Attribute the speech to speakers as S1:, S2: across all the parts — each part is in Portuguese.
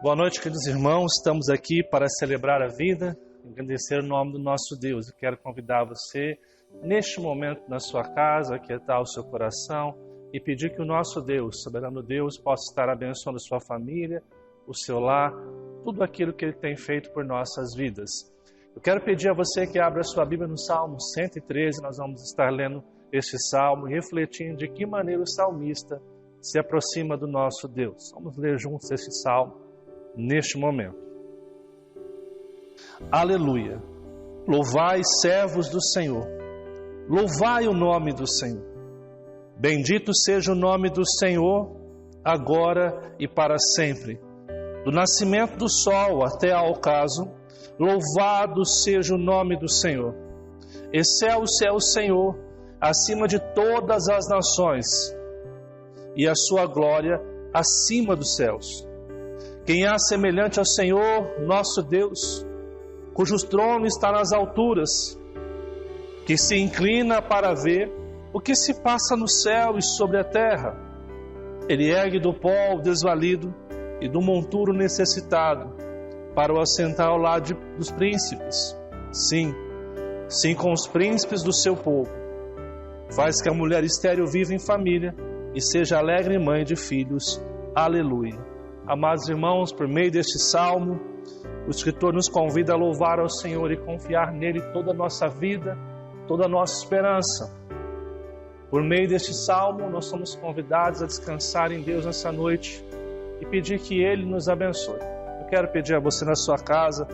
S1: Boa noite, queridos irmãos. Estamos aqui para celebrar a vida, agradecer o nome do nosso Deus. Eu quero convidar você, neste momento, na sua casa, a aquietar o seu coração e pedir que o nosso Deus, soberano Deus, possa estar abençoando a sua família, o seu lar, tudo aquilo que Ele tem feito por nossas vidas. Eu quero pedir a você que abra a sua Bíblia no Salmo 113. Nós vamos estar lendo este Salmo e refletindo de que maneira o salmista se aproxima do nosso Deus. Vamos ler juntos este Salmo neste momento. Aleluia! Louvai, servos do Senhor, louvai o nome do Senhor. Bendito seja o nome do Senhor, agora e para sempre. Do nascimento do sol até ao ocaso, louvado seja o nome do Senhor. Excelso é o Senhor, acima de todas as nações, e a sua glória acima dos céus. Quem há semelhante ao Senhor, nosso Deus, cujo trono está nas alturas, que se inclina para ver o que se passa no céu e sobre a terra. Ele ergue do pó o desvalido e do monturo necessitado, para o assentar ao lado dos príncipes. Sim, com os príncipes do seu povo. Faz que a mulher estéril viva em família e seja alegre mãe de filhos. Aleluia. Amados irmãos, por meio deste salmo, o escritor nos convida a louvar ao Senhor e confiar nele toda a nossa vida, toda a nossa esperança. Por meio deste salmo, nós somos convidados a descansar em Deus nessa noite e pedir que Ele nos abençoe. Eu quero pedir a você na sua casa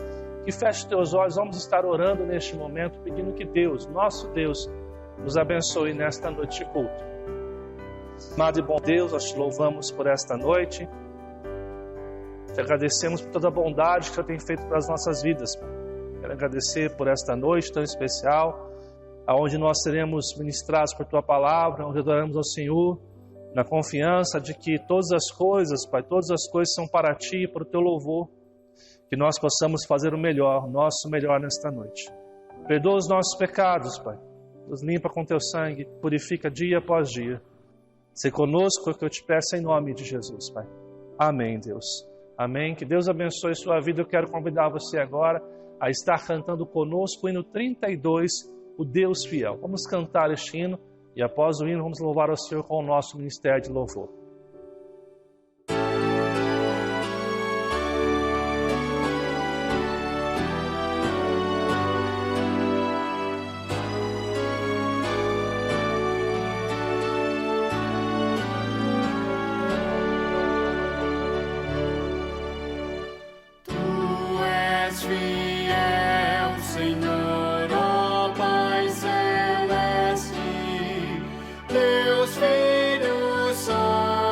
S1: que feche os teus olhos. Vamos estar orando neste momento, pedindo que Deus, nosso Deus, nos abençoe nesta noite de culto. Amado e bom Deus, nós te louvamos por esta noite. Te agradecemos por toda a bondade que o Senhor tem feito para as nossas vidas. Quero agradecer por esta noite tão especial, onde nós seremos ministrados por Tua Palavra, onde adoramos ao Senhor, na confiança de que todas as coisas, Pai, todas as coisas são para Ti e para o Teu louvor, que nós possamos fazer o melhor, o nosso melhor nesta noite. Perdoa os nossos pecados, Pai, nos limpa com Teu sangue, purifica dia após dia. Se conosco, é o que eu te peço em nome de Jesus, Pai. Amém, Deus. Amém. Que Deus abençoe a sua vida. Eu quero convidar você agora a estar cantando conosco o hino 32, o Deus Fiel. Vamos cantar este hino e após o hino vamos louvar ao Senhor com o nosso ministério de louvor.
S2: Deus Filho Santo.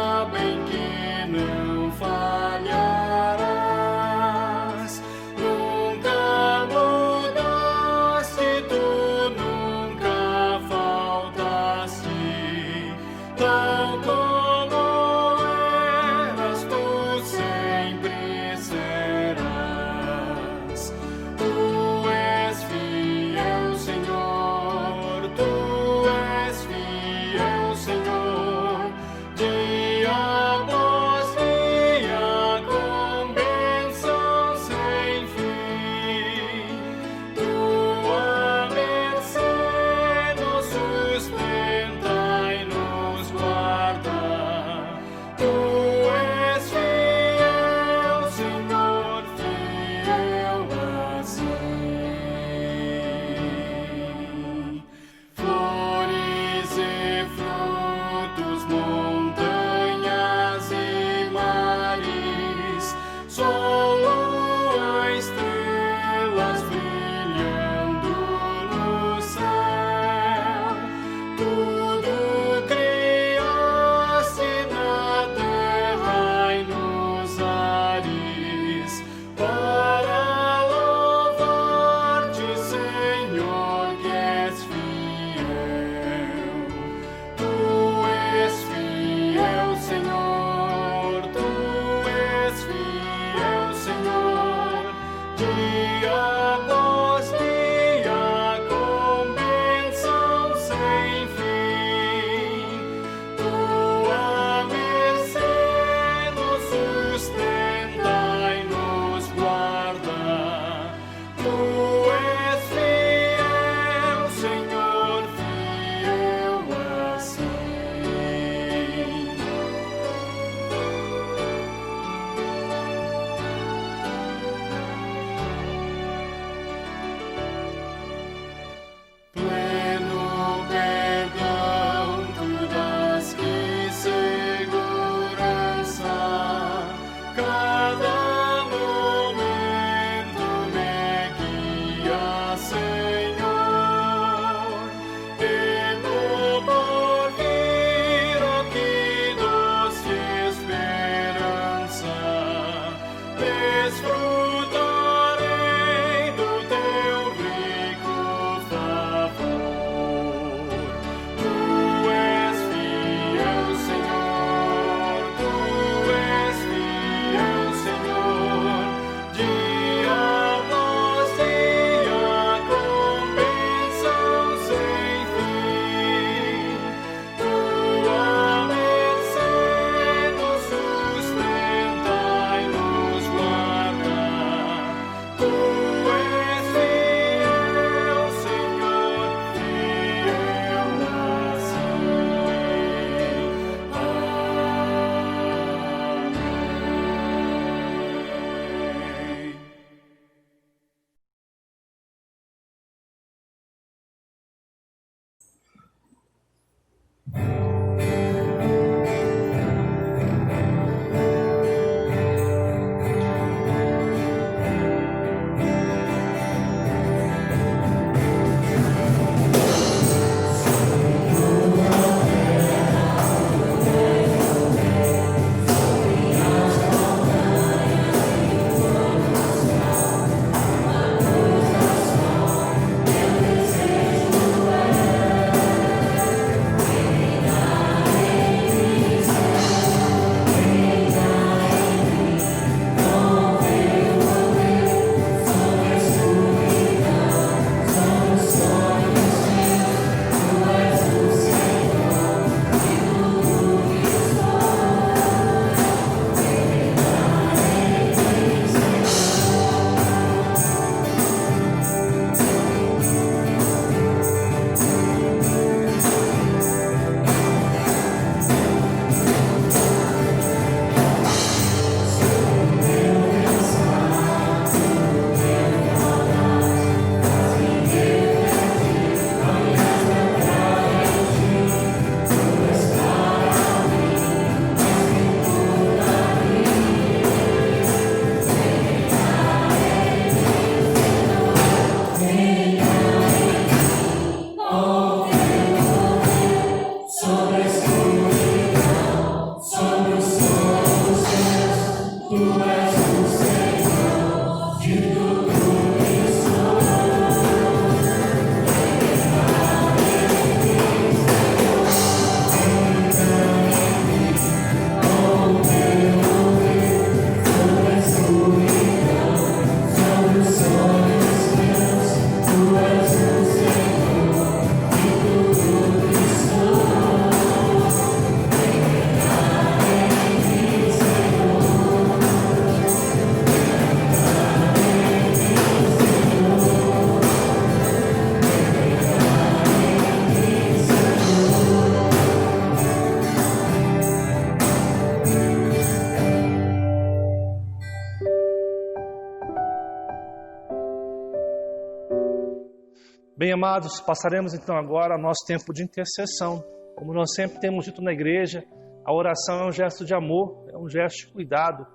S1: Bem, amados, passaremos então agora ao nosso tempo de intercessão. Como nós sempre temos dito na igreja, a oração é um gesto de amor, é um gesto de cuidado,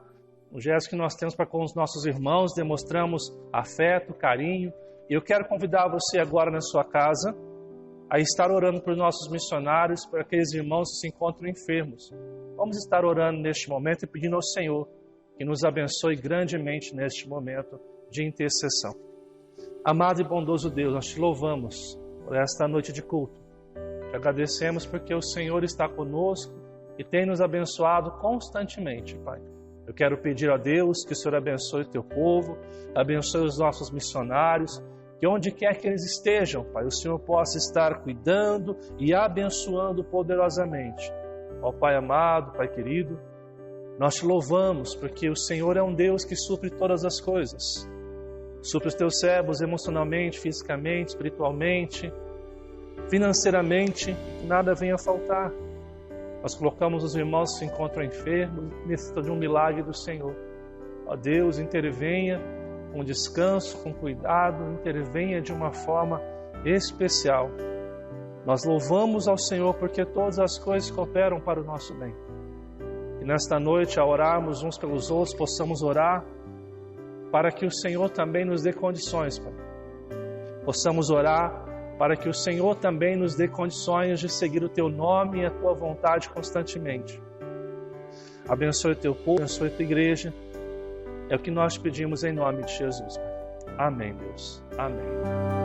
S1: um gesto que nós temos para com os nossos irmãos, demonstramos afeto, carinho. E eu quero convidar você agora na sua casa a estar orando por nossos missionários, por aqueles irmãos que se encontram enfermos. Vamos estar orando neste momento e pedindo ao Senhor que nos abençoe grandemente neste momento de intercessão. Amado e bondoso Deus, nós te louvamos por esta noite de culto. Te agradecemos porque o Senhor está conosco e tem nos abençoado constantemente, Pai. Eu quero pedir a Deus que o Senhor abençoe o teu povo, abençoe os nossos missionários, que onde quer que eles estejam, Pai, o Senhor possa estar cuidando e abençoando poderosamente. Ó Pai amado, Pai querido, nós te louvamos porque o Senhor é um Deus que supre todas as coisas. Supre os teus servos emocionalmente, fisicamente, espiritualmente, financeiramente, que nada venha a faltar. Nós colocamos os irmãos que se encontram enfermos, necessitam de um milagre do Senhor. Ó Deus, intervenha com descanso, com cuidado, intervenha de uma forma especial. Nós louvamos ao Senhor porque todas as coisas cooperam para o nosso bem. E nesta noite, ao orarmos uns pelos outros, possamos orar para que o Senhor também nos dê condições, Pai. Possamos orar para que o Senhor também nos dê condições de seguir o Teu nome e a Tua vontade constantemente. Abençoe o Teu povo, abençoe a Tua igreja. É o que nós pedimos em nome de Jesus, Pai. Amém, Deus. Amém.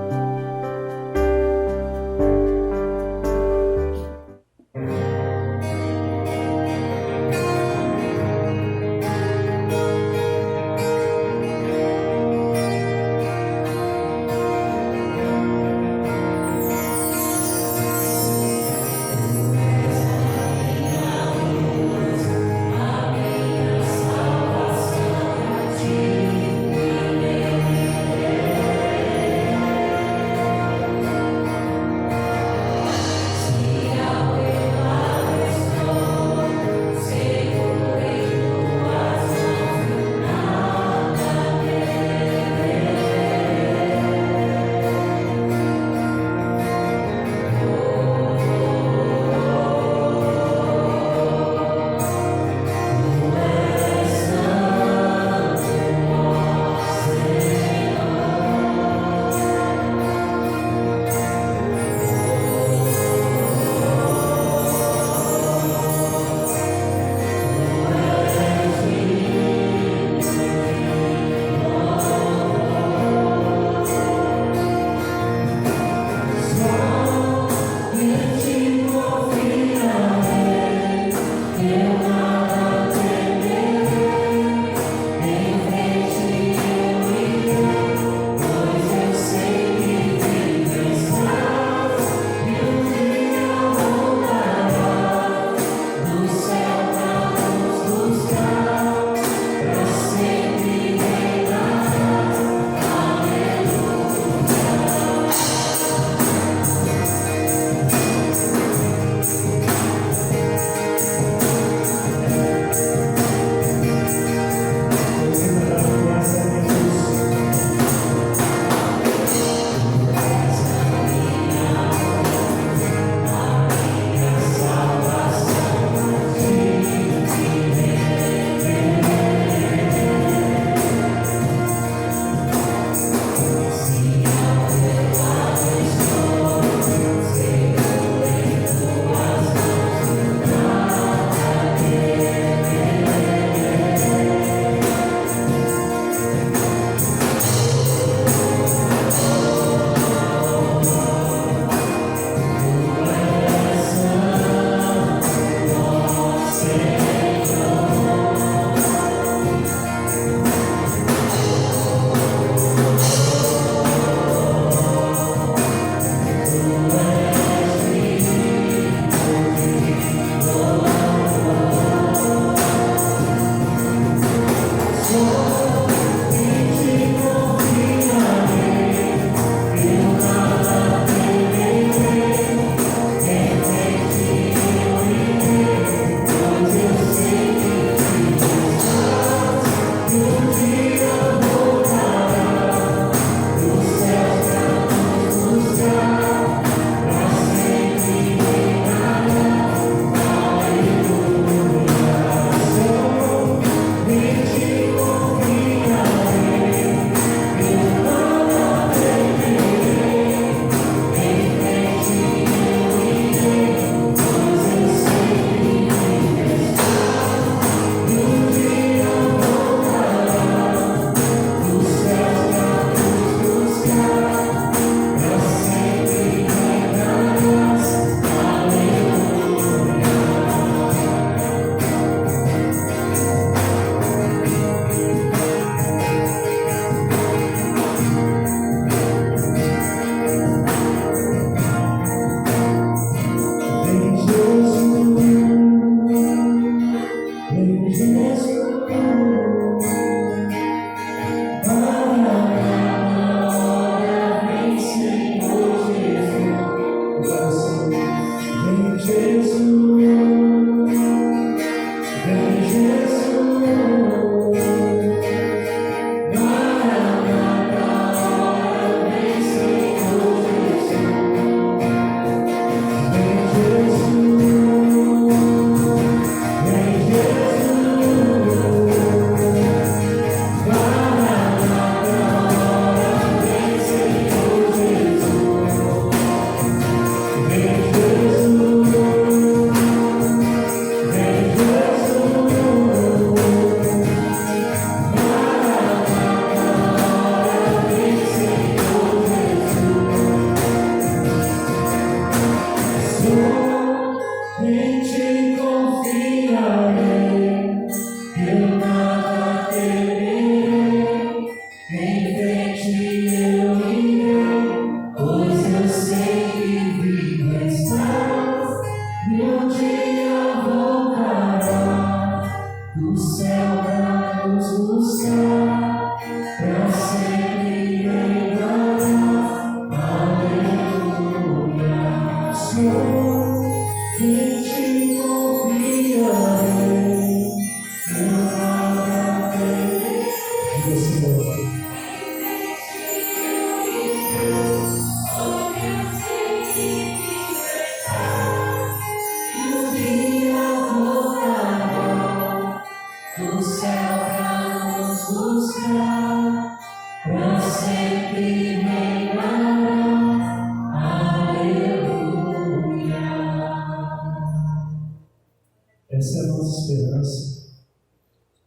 S2: Essa é a nossa esperança,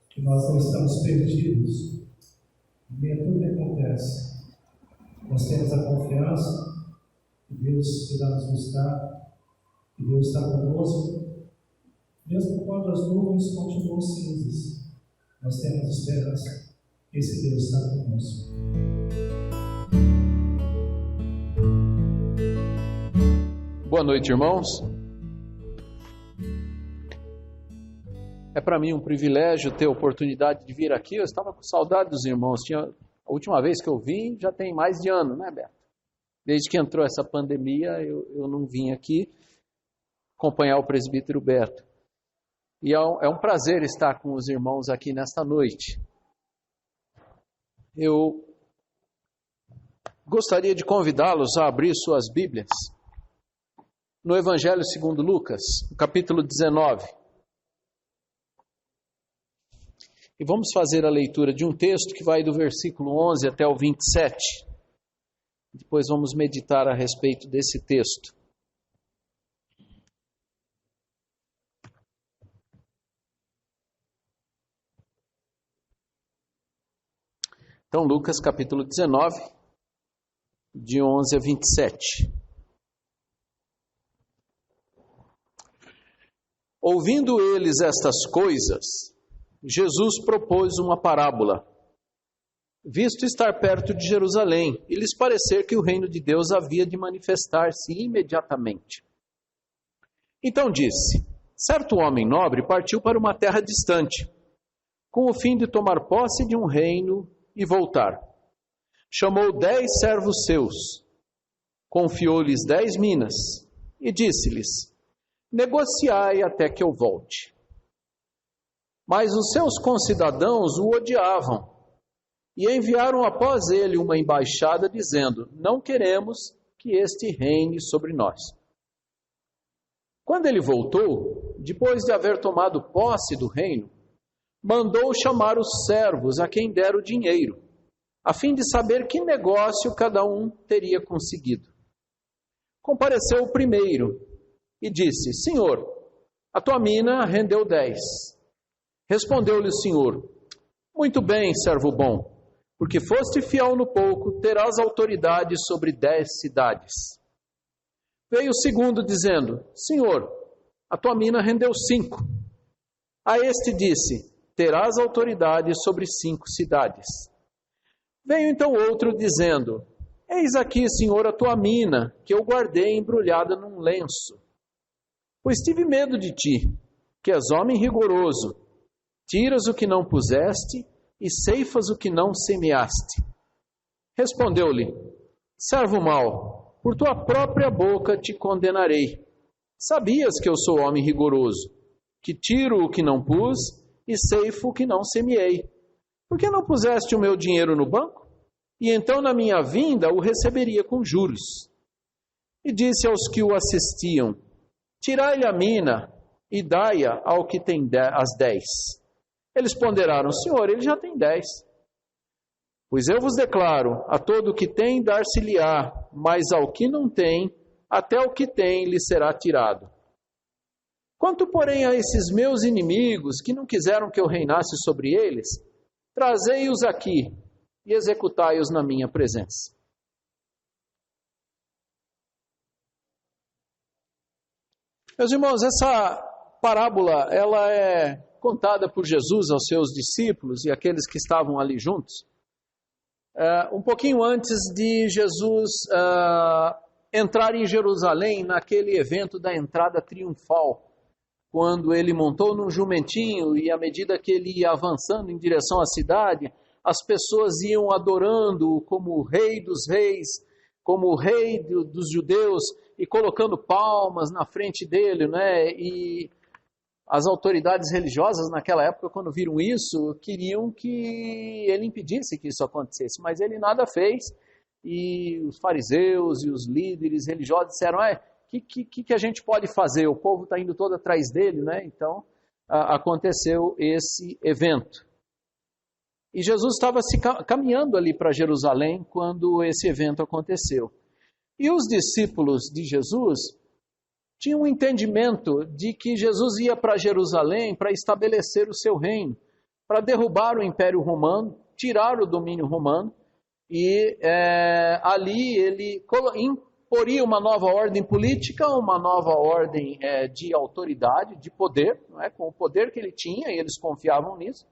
S2: que nós não estamos perdidos em meio a tudo que acontece. Nós temos a confiança que Deus irá nos buscar, que Deus está conosco, mesmo quando as nuvens continuam cinzas. Nós temos esperança que esse Deus está conosco.
S3: Boa noite, irmãos. É para mim um privilégio ter a oportunidade de vir aqui. Eu estava com saudade dos irmãos. A última vez que eu vim já tem mais de ano, né, Beto? Desde que entrou essa pandemia, eu não vim aqui acompanhar o presbítero Beto. E é um prazer estar com os irmãos aqui nesta noite. Eu gostaria de convidá-los a abrir suas Bíblias no Evangelho segundo Lucas, no capítulo 19. E vamos fazer a leitura de um texto que vai do versículo 11 até o 27. Depois vamos meditar a respeito desse texto. Então, Lucas capítulo 19, de 11 a 27. Ouvindo eles estas coisas, Jesus propôs uma parábola, visto estar perto de Jerusalém, e lhes parecer que o reino de Deus havia de manifestar-se imediatamente. Então disse: certo homem nobre partiu para uma terra distante, com o fim de tomar posse de um reino e voltar. Chamou 10 servos seus, confiou-lhes 10 minas, e disse-lhes: negociai até que eu volte. Mas os seus concidadãos o odiavam e enviaram após ele uma embaixada dizendo: não queremos que este reine sobre nós. Quando ele voltou, depois de haver tomado posse do reino, mandou chamar os servos a quem dera o dinheiro, a fim de saber que negócio cada um teria conseguido. Compareceu o primeiro e disse: Senhor, a tua mina rendeu 10. Respondeu-lhe o Senhor: muito bem, servo bom, porque foste fiel no pouco, terás autoridade sobre 10 cidades. Veio o segundo dizendo: Senhor, a tua mina rendeu 5. A este disse: terás autoridade sobre 5 cidades. Veio então outro dizendo: eis aqui, Senhor, a tua mina, que eu guardei embrulhada num lenço. Pois tive medo de ti, que és homem rigoroso, Tiras o que não puseste e ceifas o que não semeaste. Respondeu-lhe: servo mau, por tua própria boca te condenarei. Sabias que eu sou homem rigoroso, que tiro o que não pus e ceifo o que não semeei. Por que não puseste o meu dinheiro no banco? E então na minha vinda o receberia com juros. E disse aos que o assistiam: tirai-lhe a mina e dai-a ao que tem as 10. Eles ponderaram: Senhor, ele já tem 10. Pois eu vos declaro, a todo o que tem dar-se-lhe-á, mas ao que não tem, até o que tem lhe será tirado. Quanto, porém, a esses meus inimigos, que não quiseram que eu reinasse sobre eles, trazei-os aqui e executai-os na minha presença. Meus irmãos, essa parábola, ela é contada por Jesus aos seus discípulos e aqueles que estavam ali juntos, um pouquinho antes de Jesus entrar em Jerusalém, naquele evento da entrada triunfal, quando ele montou num jumentinho e à medida que ele ia avançando em direção à cidade, as pessoas iam adorando como o rei dos reis, como o rei dos judeus, e colocando palmas na frente dele, né? E as autoridades religiosas naquela época, quando viram isso, queriam que ele impedisse que isso acontecesse, mas ele nada fez. E os fariseus e os líderes religiosos disseram: que a gente pode fazer? O povo está indo todo atrás dele, né? Então aconteceu esse evento. E Jesus estava caminhando ali para Jerusalém quando esse evento aconteceu. E os discípulos de Jesus tinham um entendimento de que Jesus ia para Jerusalém para estabelecer o seu reino, para derrubar o Império Romano, tirar o domínio romano, e ali ele imporia uma nova ordem política, uma nova ordem de autoridade, de poder, não é? Com o poder que ele tinha, e eles confiavam nisso,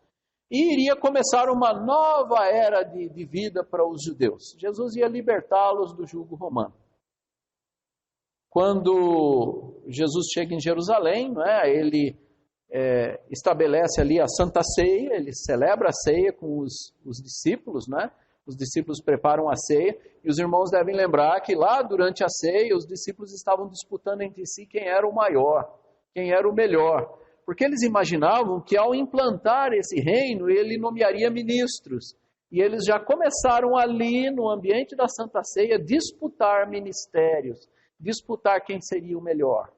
S3: e iria começar uma nova era de vida para os judeus. Jesus ia libertá-los do jugo romano. Quando Jesus chega em Jerusalém, não é? Ele estabelece ali a Santa Ceia, ele celebra a ceia com os discípulos, né? Os discípulos preparam a ceia, e os irmãos devem lembrar que lá durante a ceia, os discípulos estavam disputando entre si quem era o maior, quem era o melhor, porque eles imaginavam que ao implantar esse reino, ele nomearia ministros, e eles já começaram ali, no ambiente da Santa Ceia, disputar ministérios, disputar quem seria o melhor.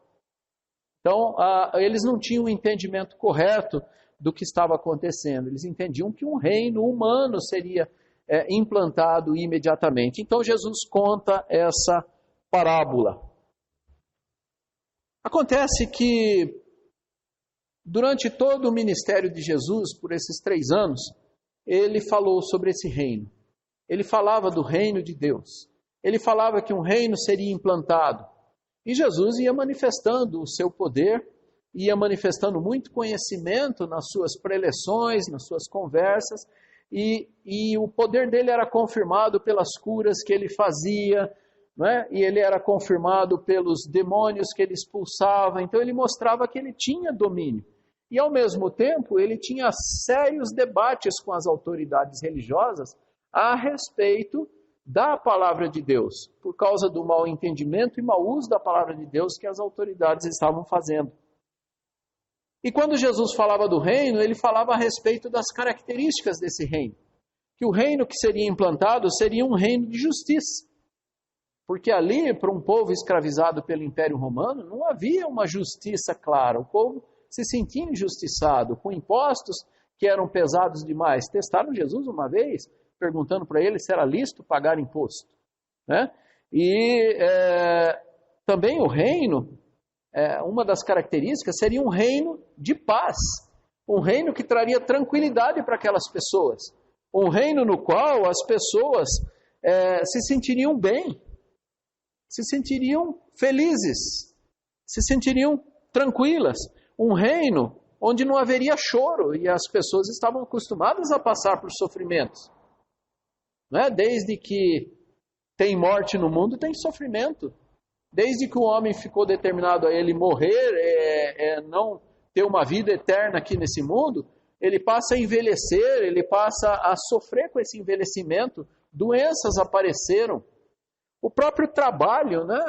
S3: Então, eles não tinham um entendimento correto do que estava acontecendo, eles entendiam que um reino humano seria implantado imediatamente. Então Jesus conta essa parábola. Acontece que durante todo o ministério de Jesus, por esses 3 anos, ele falou sobre esse reino. Ele falava do reino de Deus. Ele falava que um reino seria implantado. E Jesus ia manifestando o seu poder, ia manifestando muito conhecimento nas suas preleções, nas suas conversas, e o poder dele era confirmado pelas curas que ele fazia, né? E ele era confirmado pelos demônios que ele expulsava. Então ele mostrava que ele tinha domínio. E ao mesmo tempo ele tinha sérios debates com as autoridades religiosas a respeito da palavra de Deus, por causa do mau entendimento e mau uso da palavra de Deus que as autoridades estavam fazendo. E quando Jesus falava do reino, ele falava a respeito das características desse reino. Que o reino que seria implantado seria um reino de justiça. Porque ali, para um povo escravizado pelo Império Romano, não havia uma justiça clara. O povo se sentia injustiçado, com impostos que eram pesados demais. Testaram Jesus uma vez, perguntando para ele se era lícito pagar imposto, né? E também o reino, uma das características seria um reino de paz, um reino que traria tranquilidade para aquelas pessoas, um reino no qual as pessoas se sentiriam bem, se sentiriam felizes, se sentiriam tranquilas, um reino onde não haveria choro, e as pessoas estavam acostumadas a passar por sofrimentos. Não é? Desde que tem morte no mundo, tem sofrimento. Desde que o homem ficou determinado a ele morrer, não ter uma vida eterna aqui nesse mundo, ele passa a envelhecer, ele passa a sofrer com esse envelhecimento, doenças apareceram. O próprio trabalho, né?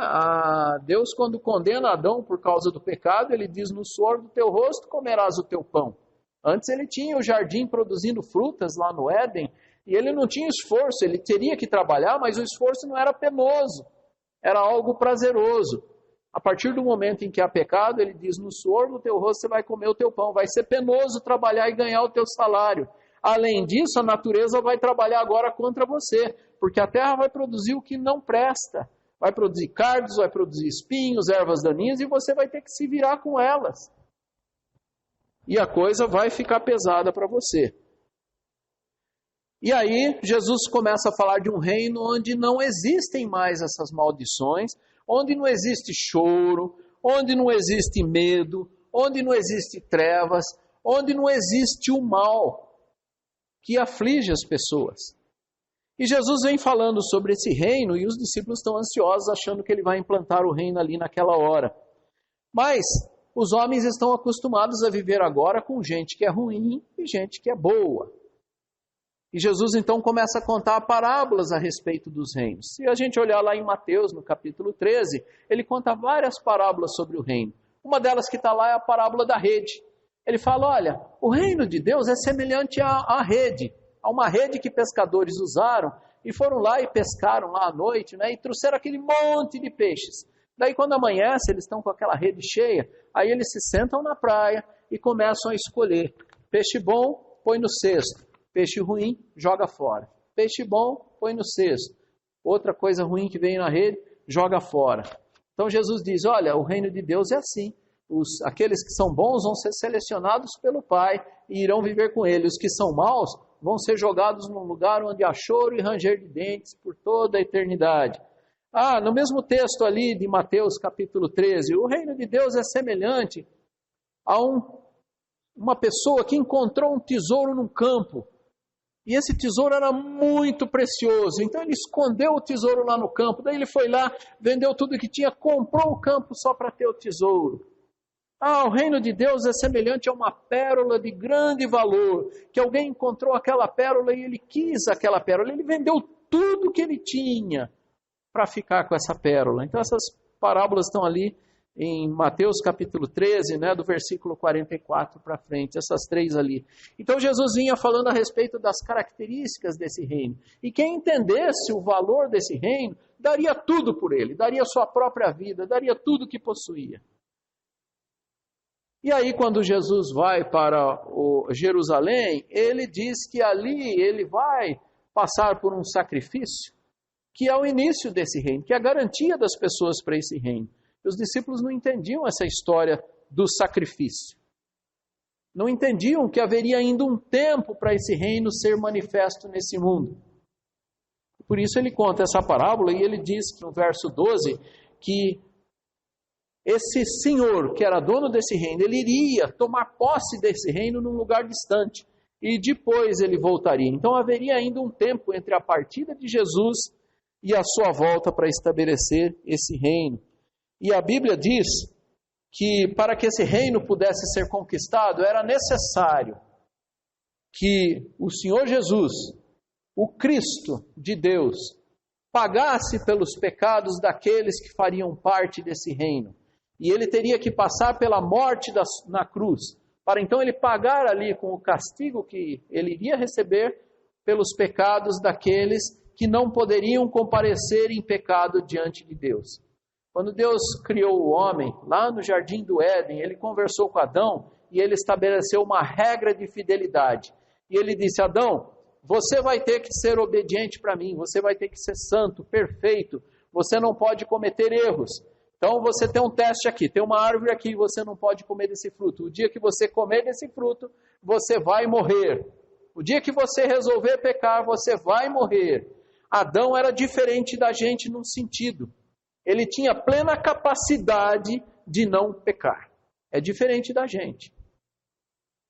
S3: Deus, quando condena Adão por causa do pecado, ele diz: no suor do teu rosto comerás o teu pão. Antes ele tinha o jardim produzindo frutas lá no Éden, e ele não tinha esforço, ele teria que trabalhar, mas o esforço não era penoso, era algo prazeroso. A partir do momento em que há pecado, ele diz: no suor do teu rosto você vai comer o teu pão, vai ser penoso trabalhar e ganhar o teu salário. Além disso, a natureza vai trabalhar agora contra você, porque a terra vai produzir o que não presta. Vai produzir cardos, vai produzir espinhos, ervas daninhas, e você vai ter que se virar com elas. E a coisa vai ficar pesada para você. E aí, Jesus começa a falar de um reino onde não existem mais essas maldições, onde não existe choro, onde não existe medo, onde não existe trevas, onde não existe o mal que aflige as pessoas. E Jesus vem falando sobre esse reino e os discípulos estão ansiosos, achando que ele vai implantar o reino ali naquela hora. Mas os homens estão acostumados a viver agora com gente que é ruim e gente que é boa. E Jesus então começa a contar parábolas a respeito dos reinos. Se a gente olhar lá em Mateus, no capítulo 13, ele conta várias parábolas sobre o reino. Uma delas que está lá é a parábola da rede. Ele fala: olha, o reino de Deus é semelhante à rede, a uma rede que pescadores usaram e foram lá e pescaram lá à noite, né, e trouxeram aquele monte de peixes. Daí quando amanhece, eles estão com aquela rede cheia, aí eles se sentam na praia e começam a escolher. Peixe bom, põe no cesto. Peixe ruim, joga fora. Peixe bom, põe no cesto. Outra coisa ruim que vem na rede, joga fora. Então Jesus diz: olha, o reino de Deus é assim. Aqueles que são bons vão ser selecionados pelo Pai e irão viver com Ele. Os que são maus vão ser jogados num lugar onde há choro e ranger de dentes por toda a eternidade. No mesmo texto ali de Mateus capítulo 13, o reino de Deus é semelhante a uma pessoa que encontrou um tesouro num campo. E esse tesouro era muito precioso, então ele escondeu o tesouro lá no campo. Daí ele foi lá, vendeu tudo que tinha, comprou o campo só para ter o tesouro. O reino de Deus é semelhante a uma pérola de grande valor, que alguém encontrou aquela pérola e ele quis aquela pérola. Ele vendeu tudo que ele tinha para ficar com essa pérola. Então essas parábolas estão ali em Mateus capítulo 13, né, do versículo 44 para frente, essas três ali. Então Jesus vinha falando a respeito das características desse reino. E quem entendesse o valor desse reino, daria tudo por ele, daria sua própria vida, daria tudo que possuía. E aí quando Jesus vai para Jerusalém, ele diz que ali ele vai passar por um sacrifício, que é o início desse reino, que é a garantia das pessoas para esse reino. Os discípulos não entendiam essa história do sacrifício. Não entendiam que haveria ainda um tempo para esse reino ser manifesto nesse mundo. Por isso ele conta essa parábola e ele diz no verso 12 que esse senhor que era dono desse reino, ele iria tomar posse desse reino num lugar distante e depois ele voltaria. Então haveria ainda um tempo entre a partida de Jesus e a sua volta para estabelecer esse reino. E a Bíblia diz que para que esse reino pudesse ser conquistado, era necessário que o Senhor Jesus, o Cristo de Deus, pagasse pelos pecados daqueles que fariam parte desse reino. E ele teria que passar pela morte na cruz, para então ele pagar ali com o castigo que ele iria receber pelos pecados daqueles que não poderiam comparecer em pecado diante de Deus. Quando Deus criou o homem, lá no jardim do Éden, ele conversou com Adão e ele estabeleceu uma regra de fidelidade. E ele disse: Adão, você vai ter que ser obediente para mim, você vai ter que ser santo, perfeito, você não pode cometer erros. Então você tem um teste aqui, tem uma árvore aqui, você não pode comer desse fruto. O dia que você comer desse fruto, você vai morrer. O dia que você resolver pecar, você vai morrer. Adão era diferente da gente num sentido. Ele tinha plena capacidade de não pecar. É diferente da gente.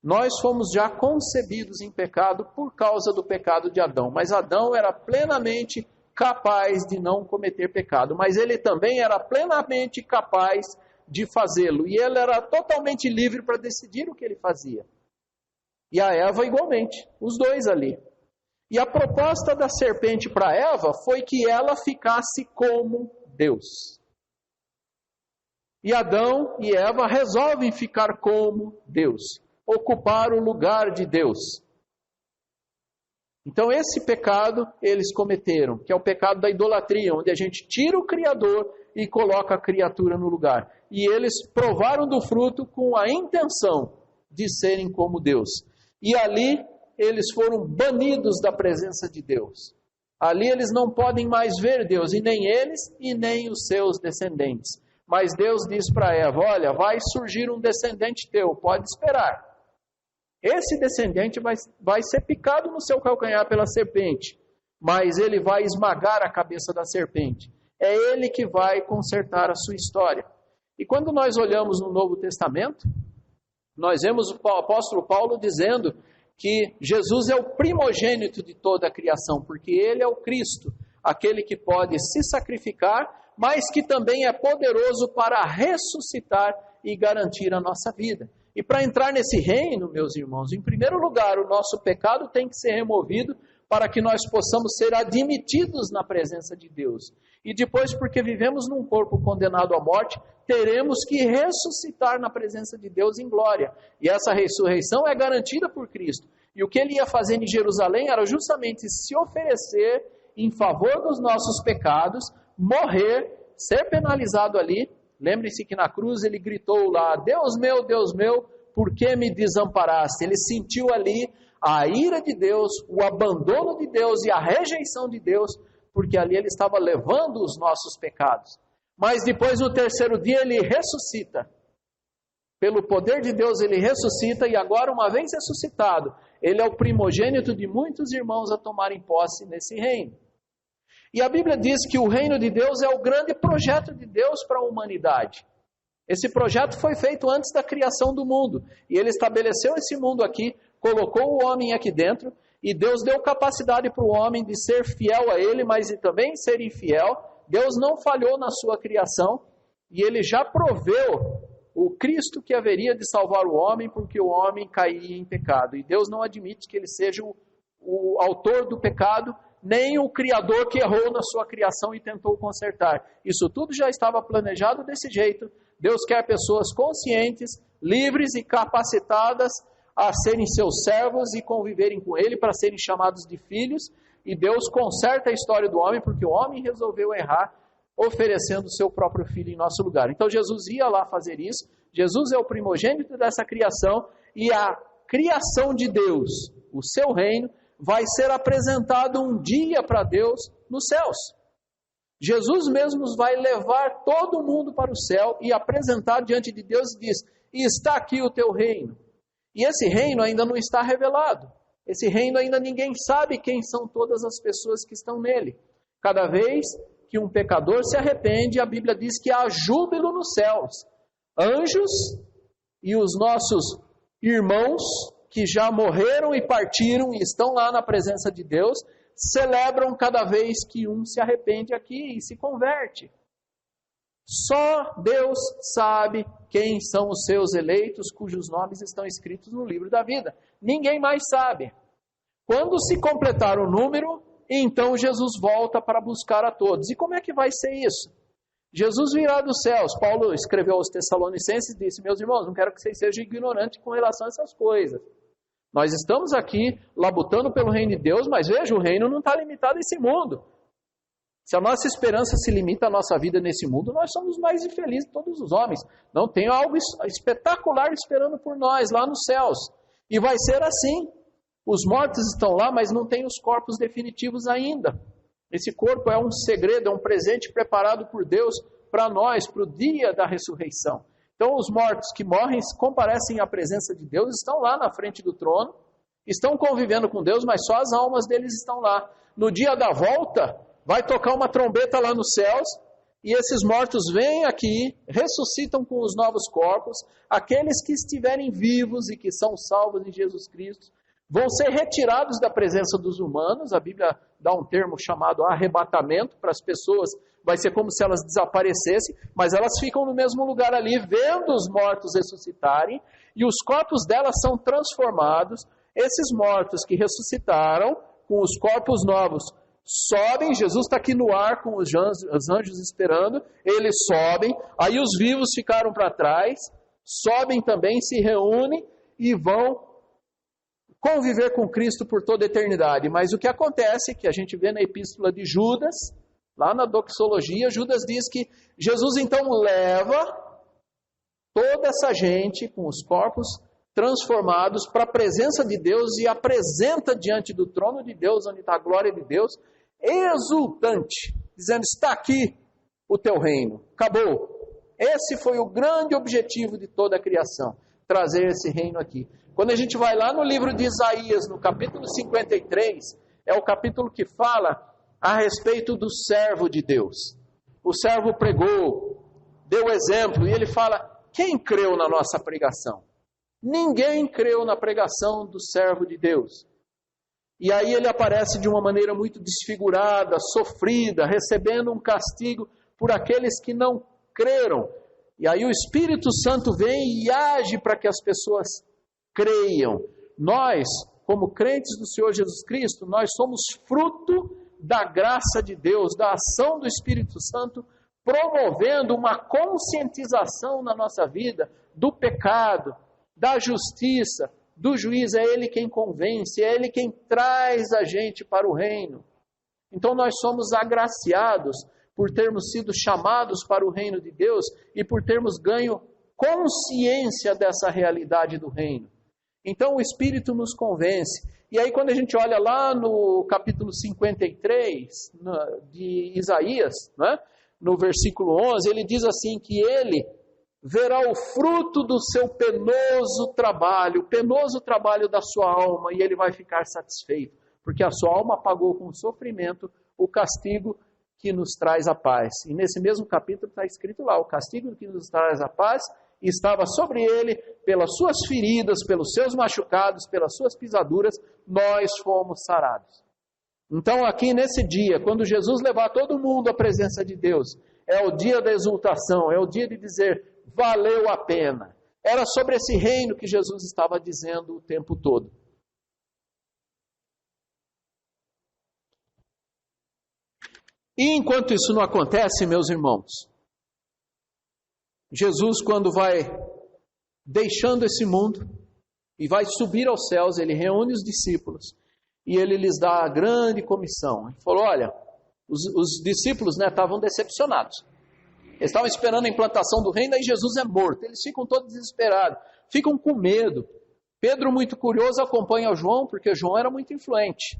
S3: Nós fomos já concebidos em pecado por causa do pecado de Adão. Mas Adão era plenamente capaz de não cometer pecado. Mas ele também era plenamente capaz de fazê-lo. E ele era totalmente livre para decidir o que ele fazia. E a Eva igualmente, os dois ali. E a proposta da serpente para Eva foi que ela ficasse como Deus. E Adão e Eva resolvem ficar como Deus, ocupar o lugar de Deus. Então esse pecado eles cometeram, que é o pecado da idolatria, onde a gente tira o Criador e coloca a criatura no lugar. E eles provaram do fruto com a intenção de serem como Deus. E ali eles foram banidos da presença de Deus. Ali eles não podem mais ver Deus, e nem eles e nem os seus descendentes. Mas Deus diz para Eva, olha, vai surgir um descendente teu, pode esperar. Esse descendente vai ser picado no seu calcanhar pela serpente, mas ele vai esmagar a cabeça da serpente. É ele que vai consertar a sua história. E quando nós olhamos no Novo Testamento, nós vemos o apóstolo Paulo dizendo que Jesus é o primogênito de toda a criação, porque ele é o Cristo, aquele que pode se sacrificar, mas que também é poderoso para ressuscitar e garantir a nossa vida. E para entrar nesse reino, meus irmãos, em primeiro lugar, o nosso pecado tem que ser removido para que nós possamos ser admitidos na presença de Deus. E depois, porque vivemos num corpo condenado à morte, teremos que ressuscitar na presença de Deus em glória. E essa ressurreição é garantida por Cristo. E o que ele ia fazer em Jerusalém era justamente se oferecer em favor dos nossos pecados, morrer, ser penalizado ali. Lembre-se que na cruz ele gritou lá, Deus meu, por que me desamparaste? Ele sentiu ali a ira de Deus, o abandono de Deus e a rejeição de Deus, porque ali ele estava levando os nossos pecados. Mas depois, no terceiro dia, ele ressuscita. Pelo poder de Deus, ele ressuscita, e agora, uma vez ressuscitado, ele é o primogênito de muitos irmãos a tomarem posse nesse reino. E a Bíblia diz que o reino de Deus é o grande projeto de Deus para a humanidade. Esse projeto foi feito antes da criação do mundo, e ele estabeleceu esse mundo aqui, colocou o homem aqui dentro, e Deus deu capacidade para o homem de ser fiel a ele, mas também ser infiel. Deus não falhou na sua criação, e ele já proveu o Cristo que haveria de salvar o homem, porque o homem caía em pecado. E Deus não admite que ele seja o autor do pecado, nem o Criador que errou na sua criação e tentou consertar. Isso tudo já estava planejado desse jeito. Deus quer pessoas conscientes, livres e capacitadas a serem seus servos e conviverem com Ele para serem chamados de filhos. E Deus conserta a história do homem porque o homem resolveu errar, oferecendo o seu próprio filho em nosso lugar. Então Jesus ia lá fazer isso. Jesus é o primogênito dessa criação, e a criação de Deus, o seu reino, vai ser apresentado um dia para Deus nos céus. Jesus mesmo vai levar todo mundo para o céu e apresentar diante de Deus e diz, e está aqui o teu reino. E esse reino ainda não está revelado. Esse reino ainda ninguém sabe quem são todas as pessoas que estão nele. Cada vez que um pecador se arrepende, a Bíblia diz que há júbilo nos céus. Anjos e os nossos irmãos que já morreram e partiram e estão lá na presença de Deus, celebram cada vez que um se arrepende aqui e se converte. Só Deus sabe quem são os seus eleitos, cujos nomes estão escritos no livro da vida. Ninguém mais sabe. Quando se completar o número, então Jesus volta para buscar a todos. E como é que vai ser isso? Jesus virá dos céus. Paulo escreveu aos Tessalonicenses e disse, meus irmãos, não quero que vocês sejam ignorantes com relação a essas coisas. Nós estamos aqui labutando pelo reino de Deus, mas veja, o reino não está limitado a esse mundo. Se a nossa esperança se limita à nossa vida nesse mundo, nós somos os mais infelizes de todos os homens. Não tem algo espetacular esperando por nós lá nos céus. E vai ser assim. Os mortos estão lá, mas não têm os corpos definitivos ainda. Esse corpo é um segredo, é um presente preparado por Deus para nós, para o dia da ressurreição. Então os mortos que morrem, comparecem à presença de Deus, estão lá na frente do trono, estão convivendo com Deus, mas só as almas deles estão lá. No dia da volta, vai tocar uma trombeta lá nos céus, e esses mortos vêm aqui, ressuscitam com os novos corpos, aqueles que estiverem vivos e que são salvos em Jesus Cristo, vão ser retirados da presença dos humanos. A Bíblia dá um termo chamado arrebatamento para as pessoas, vai ser como se elas desaparecessem, mas elas ficam no mesmo lugar ali, vendo os mortos ressuscitarem, e os corpos delas são transformados, esses mortos que ressuscitaram, com os corpos novos, sobem, Jesus está aqui no ar com os anjos esperando, eles sobem, aí os vivos ficaram para trás, sobem também, se reúnem e vão conviver com Cristo por toda a eternidade. Mas o que acontece, que a gente vê na epístola de Judas, lá na doxologia, Judas diz que Jesus então leva toda essa gente com os corpos transformados para a presença de Deus e apresenta diante do trono de Deus, onde está a glória de Deus, exultante, dizendo: está aqui o teu reino, acabou. Esse foi o grande objetivo de toda a criação, trazer esse reino aqui. Quando a gente vai lá no livro de Isaías, no capítulo 53, é o capítulo que fala a respeito do servo de Deus. O servo pregou, deu exemplo, e ele fala: quem creu na nossa pregação? Ninguém creu na pregação do servo de Deus. E aí ele aparece de uma maneira muito desfigurada, sofrida, recebendo um castigo por aqueles que não creram. E aí o Espírito Santo vem e age para que as pessoas creiam. Nós, como crentes do Senhor Jesus Cristo, nós somos fruto da graça de Deus, da ação do Espírito Santo, promovendo uma conscientização na nossa vida do pecado, da justiça, do juiz. É Ele quem convence, é Ele quem traz a gente para o reino. Então nós somos agraciados por termos sido chamados para o reino de Deus e por termos ganho consciência dessa realidade do reino. Então o Espírito nos convence. E aí quando a gente olha lá no capítulo 53 de Isaías, né, no versículo 11, ele diz assim que ele verá o fruto do seu penoso trabalho da sua alma, e ele vai ficar satisfeito, porque a sua alma pagou com sofrimento o castigo que nos traz a paz. E nesse mesmo capítulo está escrito lá: o castigo que nos traz a paz estava sobre ele, pelas suas feridas, pelos seus machucados, pelas suas pisaduras, nós fomos sarados. Então aqui nesse dia, quando Jesus levar todo mundo à presença de Deus, é o dia da exultação, é o dia de dizer: valeu a pena. Era sobre esse reino que Jesus estava dizendo o tempo todo. E enquanto isso não acontece, meus irmãos, Jesus, quando vai deixando esse mundo e vai subir aos céus, ele reúne os discípulos e ele lhes dá a grande comissão. Ele falou: olha, os discípulos estavam decepcionados. Eles estavam esperando a implantação do reino, aí Jesus é morto. Eles ficam todos desesperados, ficam com medo. Pedro, muito curioso, acompanha João, porque João era muito influente.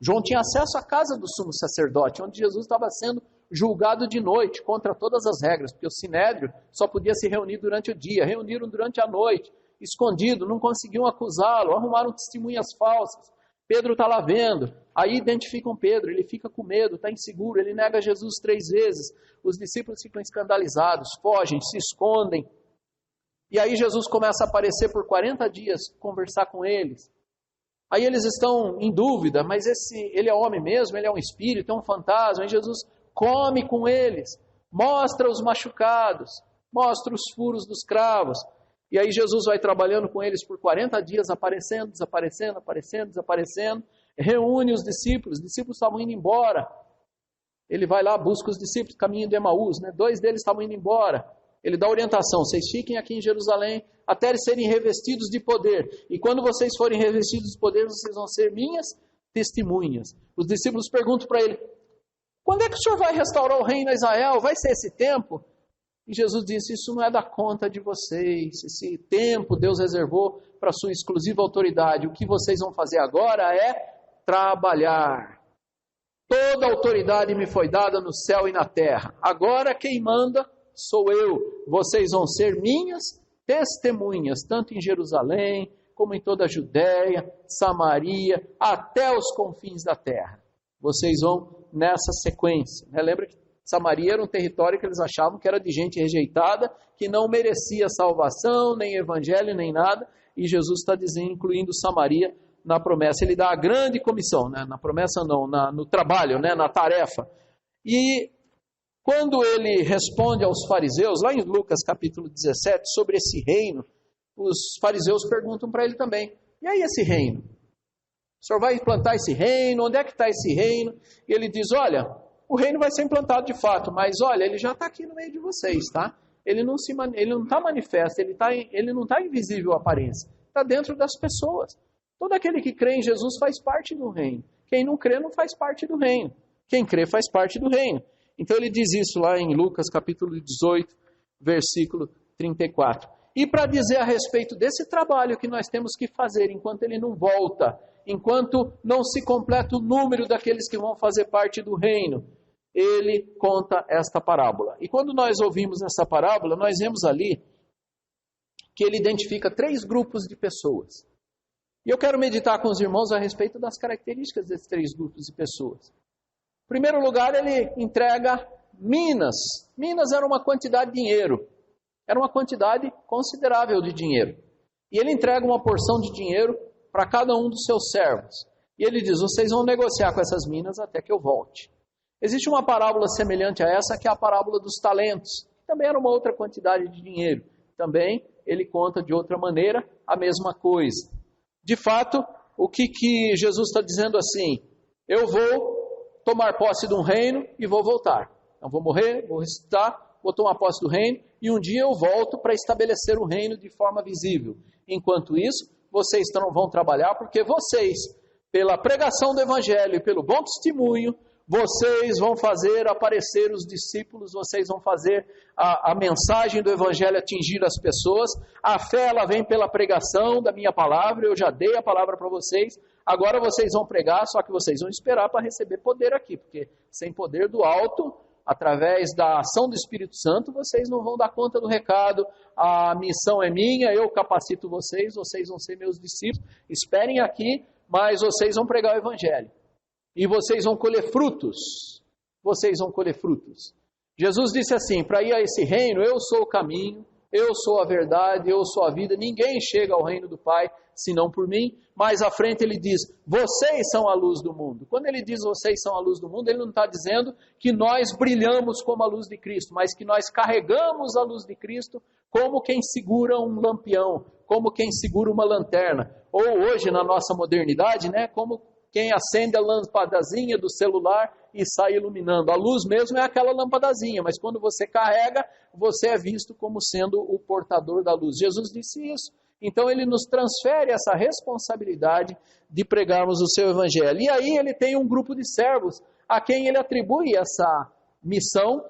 S3: João tinha acesso à casa do sumo sacerdote, onde Jesus estava sendo julgado de noite, contra todas as regras, porque o sinédrio só podia se reunir durante o dia. Reuniram durante a noite, escondido, não conseguiam acusá-lo, arrumaram testemunhas falsas. Pedro está lá vendo, aí identificam Pedro, ele fica com medo, está inseguro, ele nega Jesus 3 vezes. Os discípulos ficam escandalizados, fogem, se escondem. E aí Jesus começa a aparecer por 40 dias, conversar com eles. Aí eles estão em dúvida, mas ele é homem mesmo, ele é um espírito, é um fantasma. Aí Jesus come com eles, mostra os machucados, mostra os furos dos cravos. E aí Jesus vai trabalhando com eles por 40 dias, aparecendo, desaparecendo, reúne os discípulos estavam indo embora. Ele vai lá, busca os discípulos, caminho de Emaús, 2 deles estavam indo embora. Ele dá orientação: vocês fiquem aqui em Jerusalém até eles serem revestidos de poder. E quando vocês forem revestidos de poder, vocês vão ser minhas testemunhas. Os discípulos perguntam para ele: quando é que o Senhor vai restaurar o reino a Israel? Vai ser esse tempo? E Jesus disse: isso não é da conta de vocês. Esse tempo Deus reservou para a sua exclusiva autoridade. O que vocês vão fazer agora é trabalhar. Toda autoridade me foi dada no céu e na terra. Agora quem manda sou eu. Vocês vão ser minhas testemunhas, tanto em Jerusalém, como em toda a Judéia, Samaria, até os confins da terra. Vocês vão nessa sequência. Lembra que Samaria era um território que eles achavam que era de gente rejeitada, que não merecia salvação, nem evangelho, nem nada, e Jesus está dizendo, incluindo Samaria na promessa. Ele dá a grande comissão, na promessa não, no trabalho, na tarefa. E quando ele responde aos fariseus, lá em Lucas capítulo 17, sobre esse reino, os fariseus perguntam para ele também: e aí esse reino? O senhor vai implantar esse reino? Onde é que está esse reino? E ele diz, olha, o reino vai ser implantado de fato, mas olha, ele já está aqui no meio de vocês, tá? Ele não está manifesto, ele não está invisível à aparência, está dentro das pessoas. Todo aquele que crê em Jesus faz parte do reino. Quem não crê não faz parte do reino. Quem crê faz parte do reino. Então ele diz isso lá em Lucas capítulo 18, versículo 34. E para dizer a respeito desse trabalho que nós temos que fazer enquanto ele não volta, enquanto não se completa o número daqueles que vão fazer parte do reino, ele conta esta parábola. E quando nós ouvimos essa parábola, nós vemos ali que ele identifica 3 grupos de pessoas. E eu quero meditar com os irmãos a respeito das características desses 3 grupos de pessoas. Em primeiro lugar, ele entrega minas. Minas era uma quantidade de dinheiro. Era uma quantidade considerável de dinheiro. E ele entrega uma porção de dinheiro para cada um dos seus servos. E ele diz, vocês vão negociar com essas minas até que eu volte. Existe uma parábola semelhante a essa, que é a parábola dos talentos. Também era uma outra quantidade de dinheiro. Também ele conta de outra maneira a mesma coisa. De fato, o que Jesus está dizendo assim, eu vou tomar posse de um reino e vou voltar. Então vou morrer, vou ressuscitar, vou tomar posse do reino e um dia eu volto para estabelecer o reino de forma visível. Enquanto isso, vocês vão trabalhar porque vocês, pela pregação do evangelho e pelo bom testemunho, vocês vão fazer aparecer os discípulos, vocês vão fazer a mensagem do evangelho atingir as pessoas. A fé, ela vem pela pregação da minha palavra, eu já dei a palavra para vocês, agora vocês vão pregar, só que vocês vão esperar para receber poder aqui, porque sem poder do alto, através da ação do Espírito Santo, vocês não vão dar conta do recado, a missão é minha, eu capacito vocês vão ser meus discípulos, esperem aqui, mas vocês vão pregar o evangelho. E vocês vão colher frutos. Vocês vão colher frutos. Jesus disse assim, para ir a esse reino, eu sou o caminho, eu sou a verdade, eu sou a vida, ninguém chega ao reino do Pai, senão por mim. Mais à frente ele diz, vocês são a luz do mundo. Quando ele diz vocês são a luz do mundo, ele não está dizendo que nós brilhamos como a luz de Cristo, mas que nós carregamos a luz de Cristo como quem segura um lampião, como quem segura uma lanterna. Ou hoje, na nossa modernidade, como quem acende a lampadazinha do celular e sai iluminando. A luz mesmo é aquela lampadazinha, mas quando você carrega, você é visto como sendo o portador da luz. Jesus disse isso. Então ele nos transfere essa responsabilidade de pregarmos o seu evangelho. E aí ele tem um grupo de servos a quem ele atribui essa missão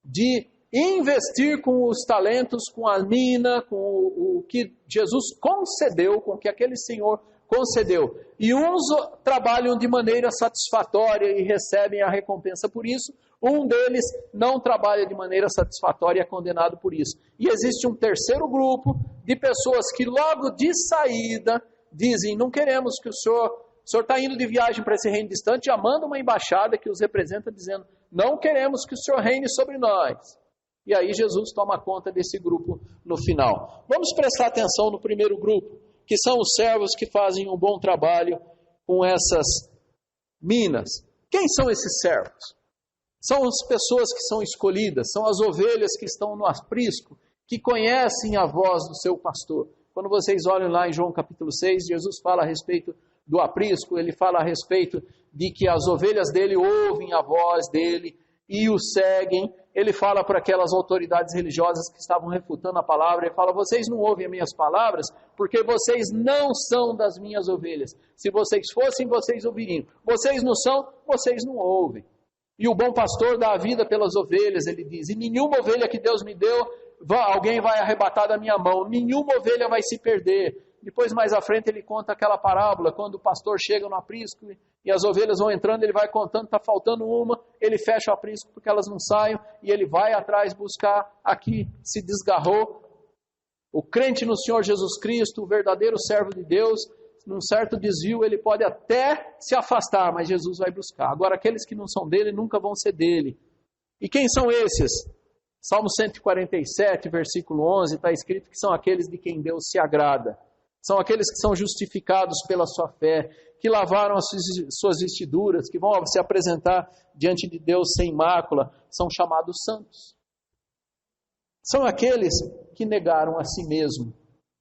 S3: de investir com os talentos, com a mina, com o que Jesus concedeu, com que aquele Senhor concedeu. E uns trabalham de maneira satisfatória e recebem a recompensa por isso. Um deles não trabalha de maneira satisfatória e é condenado por isso. E existe um terceiro grupo de pessoas que logo de saída dizem, não queremos que o senhor está indo de viagem para esse reino distante, já manda uma embaixada que os representa dizendo, não queremos que o senhor reine sobre nós. E aí Jesus toma conta desse grupo no final. Vamos prestar atenção no primeiro grupo, que são os servos que fazem um bom trabalho com essas minas. Quem são esses servos? São as pessoas que são escolhidas, são as ovelhas que estão no aprisco, que conhecem a voz do seu pastor. Quando vocês olham lá em João capítulo 6, Jesus fala a respeito do aprisco, ele fala a respeito de que as ovelhas dele ouvem a voz dele e o seguem. Ele fala para aquelas autoridades religiosas que estavam refutando a palavra, ele fala, vocês não ouvem as minhas palavras, porque vocês não são das minhas ovelhas. Se vocês fossem, vocês ouviriam. Vocês não são, vocês não ouvem. E o bom pastor dá a vida pelas ovelhas, ele diz, e nenhuma ovelha que Deus me deu, alguém vai arrebatar da minha mão, nenhuma ovelha vai se perder. Depois, mais à frente, ele conta aquela parábola, quando o pastor chega no aprisco e as ovelhas vão entrando, ele vai contando, está faltando uma, ele fecha o aprisco porque elas não saiam, e ele vai atrás buscar aqui, se desgarrou. O crente no Senhor Jesus Cristo, o verdadeiro servo de Deus, num certo desvio, ele pode até se afastar, mas Jesus vai buscar. Agora, aqueles que não são dele, nunca vão ser dele. E quem são esses? Salmo 147, versículo 11, está escrito que são aqueles de quem Deus se agrada. São aqueles que são justificados pela sua fé, que lavaram as suas vestiduras, que vão se apresentar diante de Deus sem mácula, são chamados santos. São aqueles que negaram a si mesmo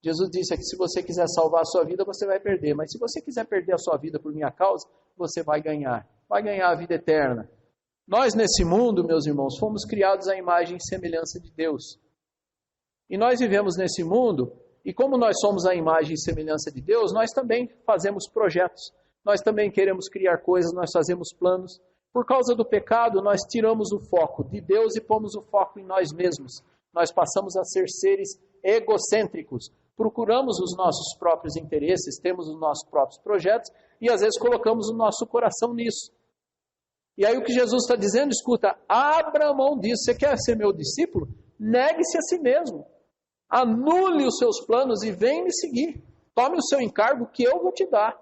S3: Jesus disse que se você quiser salvar a sua vida, você vai perder. Mas se você quiser perder a sua vida por minha causa, você vai ganhar. Vai ganhar a vida eterna. Nós nesse mundo, meus irmãos, fomos criados à imagem e semelhança de Deus. E nós vivemos nesse mundo, e como nós somos a imagem e semelhança de Deus, nós também fazemos projetos. Nós também queremos criar coisas, nós fazemos planos. Por causa do pecado, nós tiramos o foco de Deus e pomos o foco em nós mesmos. Nós passamos a ser seres egocêntricos. Procuramos os nossos próprios interesses, temos os nossos próprios projetos e às vezes colocamos o nosso coração nisso. E aí o que Jesus está dizendo, escuta, abra mão disso. Você quer ser meu discípulo? Negue-se a si mesmo. Anule os seus planos e vem me seguir. Tome o seu encargo que eu vou te dar.